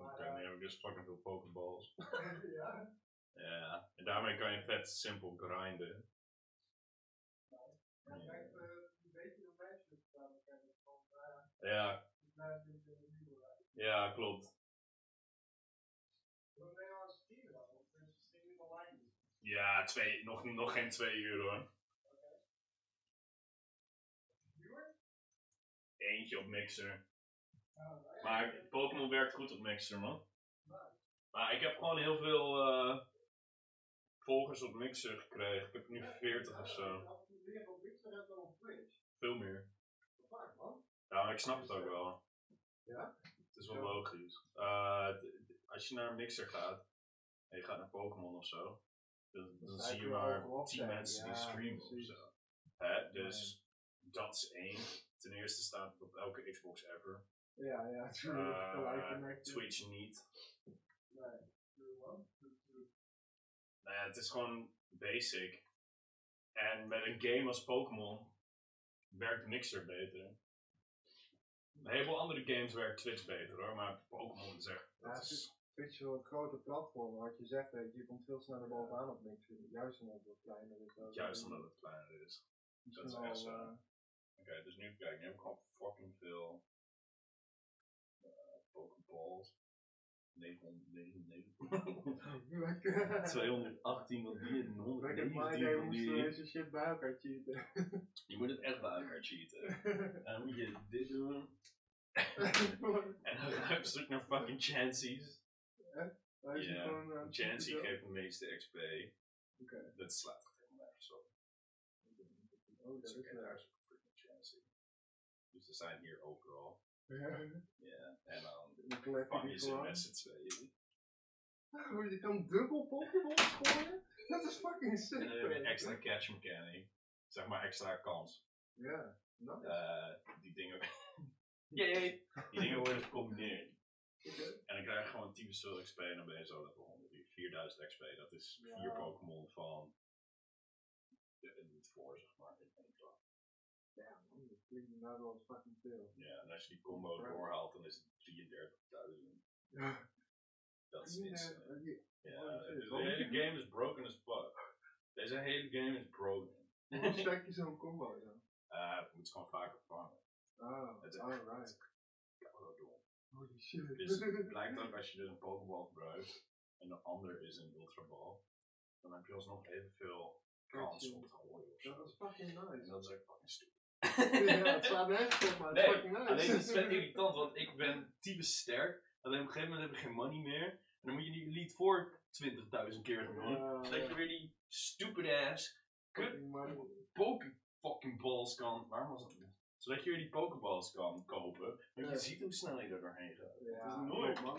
Oké, nu heb ik dus fucking veel Pokeballs. Ja? Ja, en daarmee kan je vet simpel grinden. Ja. Ja, klopt. Ja, nog geen 2 uur hoor. Eentje op Mixer. Maar Pokémon werkt goed op Mixer, man. Maar ik heb gewoon heel veel volgers op Mixer gekregen. Ik heb nu 40 of zo. Veel meer. Ja, maar ik snap het ook wel. Ja? Het is wel logisch. Als je naar een Mixer gaat en je gaat naar Pokémon of zo, dan zie je maar 10 mensen die streamen of zo. Dus dat is één. Ten eerste staat het op elke Xbox ever. Ja, natuurlijk. Gelijk connecten. Twitch niet. Nee, wat? Nou ja, het is gewoon basic. En met een game als Pokémon werkt Mixer beter. Een heleboel andere games werkt Twitch beter hoor, maar Pokémon is echt... Twitch is wel een grote platform, wat je zegt, je komt veel sneller bovenaan op Mixer. Juist omdat het wat kleiner is. Juist omdat het kleiner is. Dat is echt zo. Oké, dus nu even kijken. Nu heb ik gewoon fucking veel Pokeballs. 999. 218 van die en 119 van die. Deze shit bij elkaar cheaten. Je moet het echt bij elkaar cheaten. En dan moet je dit doen. En dan ga je op zoek naar fucking Chansey's. Ja, Chansey geeft de meeste XP. Dat slaat echt helemaal nergens op. Oh, dat is daar is ook freaking Chansey. Dus er zijn hier overal. Ja, en dan vang je ze met z'n tweeën. Je kan dubbel Pokéballs gooien? Dat is fucking sick. En dan heb je een extra catch mechanic. Zeg maar extra kans. Ja, nice. Die dingen... Yay! Die dingen worden gecombineerd. En dan krijg je gewoon typisch veel XP en dan ben je zo level 100. 4000 XP, dat is 4 Pokémon van... niet voor, zeg maar, in één klap. Ja, man, dat klinkt inderdaad wel eens fucking veel. Ja, en als je die combo doorhaalt, dan is het 33.000. Ja. Dat is insane. Ja, de hele game is broken as fuck. Deze hele game is broken. Hoe sterk je zo'n combo dan? Het moet gewoon vaker vangen. Het is alright. Holy shit. Dus het blijkt ook als je dus een Pokéball gebruikt en de ander is een Ultra Ball, dan heb je alsnog evenveel kans om te gooien ofzo. Dat is fucking nice. En dat is echt fucking stupid. Ja, het slaat nergens op, maar het is fucking nice. Alleen het is vet irritant, want ik ben typisch sterk, alleen op een gegeven moment heb ik geen money meer. En dan moet je die elite voor 20.000 keer gaan doen, zodat je weer die stupid ass Pokeballs kan. Waarom was dat niet? Zodat je weer die Pokeballs kan kopen, want je ziet hoe snel je er doorheen gaat. Ja, dat is nooit. Man,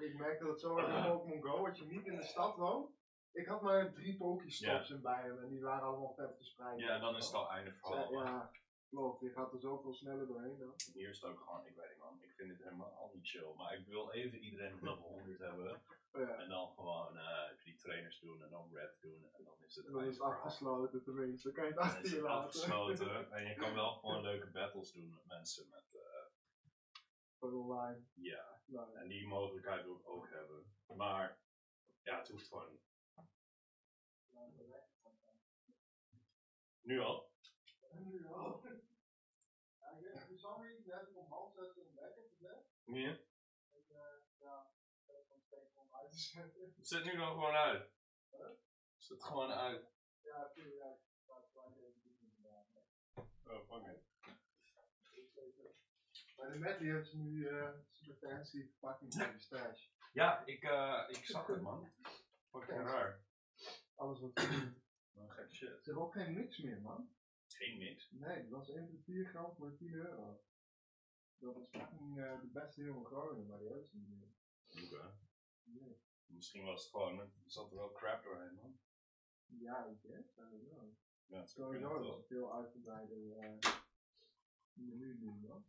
ik merkte dat zo erg in Pokémon Go, als je niet in de stad woont. Ik had maar 3 Pokéstops in bij hem en die waren allemaal vet verspreid. Ja, dan is het al einde verhaal. Ja, klopt. Je gaat er zoveel sneller doorheen dan. Hier is het ook gewoon, ik weet niet man, ik vind het helemaal niet chill. Maar ik wil even iedereen op level 100 hebben. En dan gewoon die trainers doen en dan red doen en dan is het, afgesloten tenminste, dan kan je het achter je laten. Afgesloten en je kan wel gewoon leuke battles doen met mensen met... online. Ja, en die mogelijkheid wil ik ook hebben. Maar ja, het hoeft gewoon niet. Nu al? Nu al. Sorry, net heb ik om 5:30 een wekker gezet. Ja? Ik van steeds om uit te zetten. Zet nu dan gewoon uit. Zet gewoon uit. Ja, natuurlijk. Ja, ik ga het gelijk even doen inderdaad. Oh, fuck it. Bij de Medley hebben ze nu super fancy verpakking voor de stash. Ja, ik zag het man. Fucking raar. Alles wat ze doen. Gek shit. Ze hebben ook geen mix meer, man. Geen mix? Nee, dat was 1 voor 4 gram voor 10 euro. Dat was fucking de beste heel in Groningen, maar die hebben ze niet meer. Oké. Nee. Misschien was het gewoon, er zat er wel crap doorheen, man. Ja, ik guess, I don't know. Ja, het is sowieso is het veel uitgebreider menu nu, man.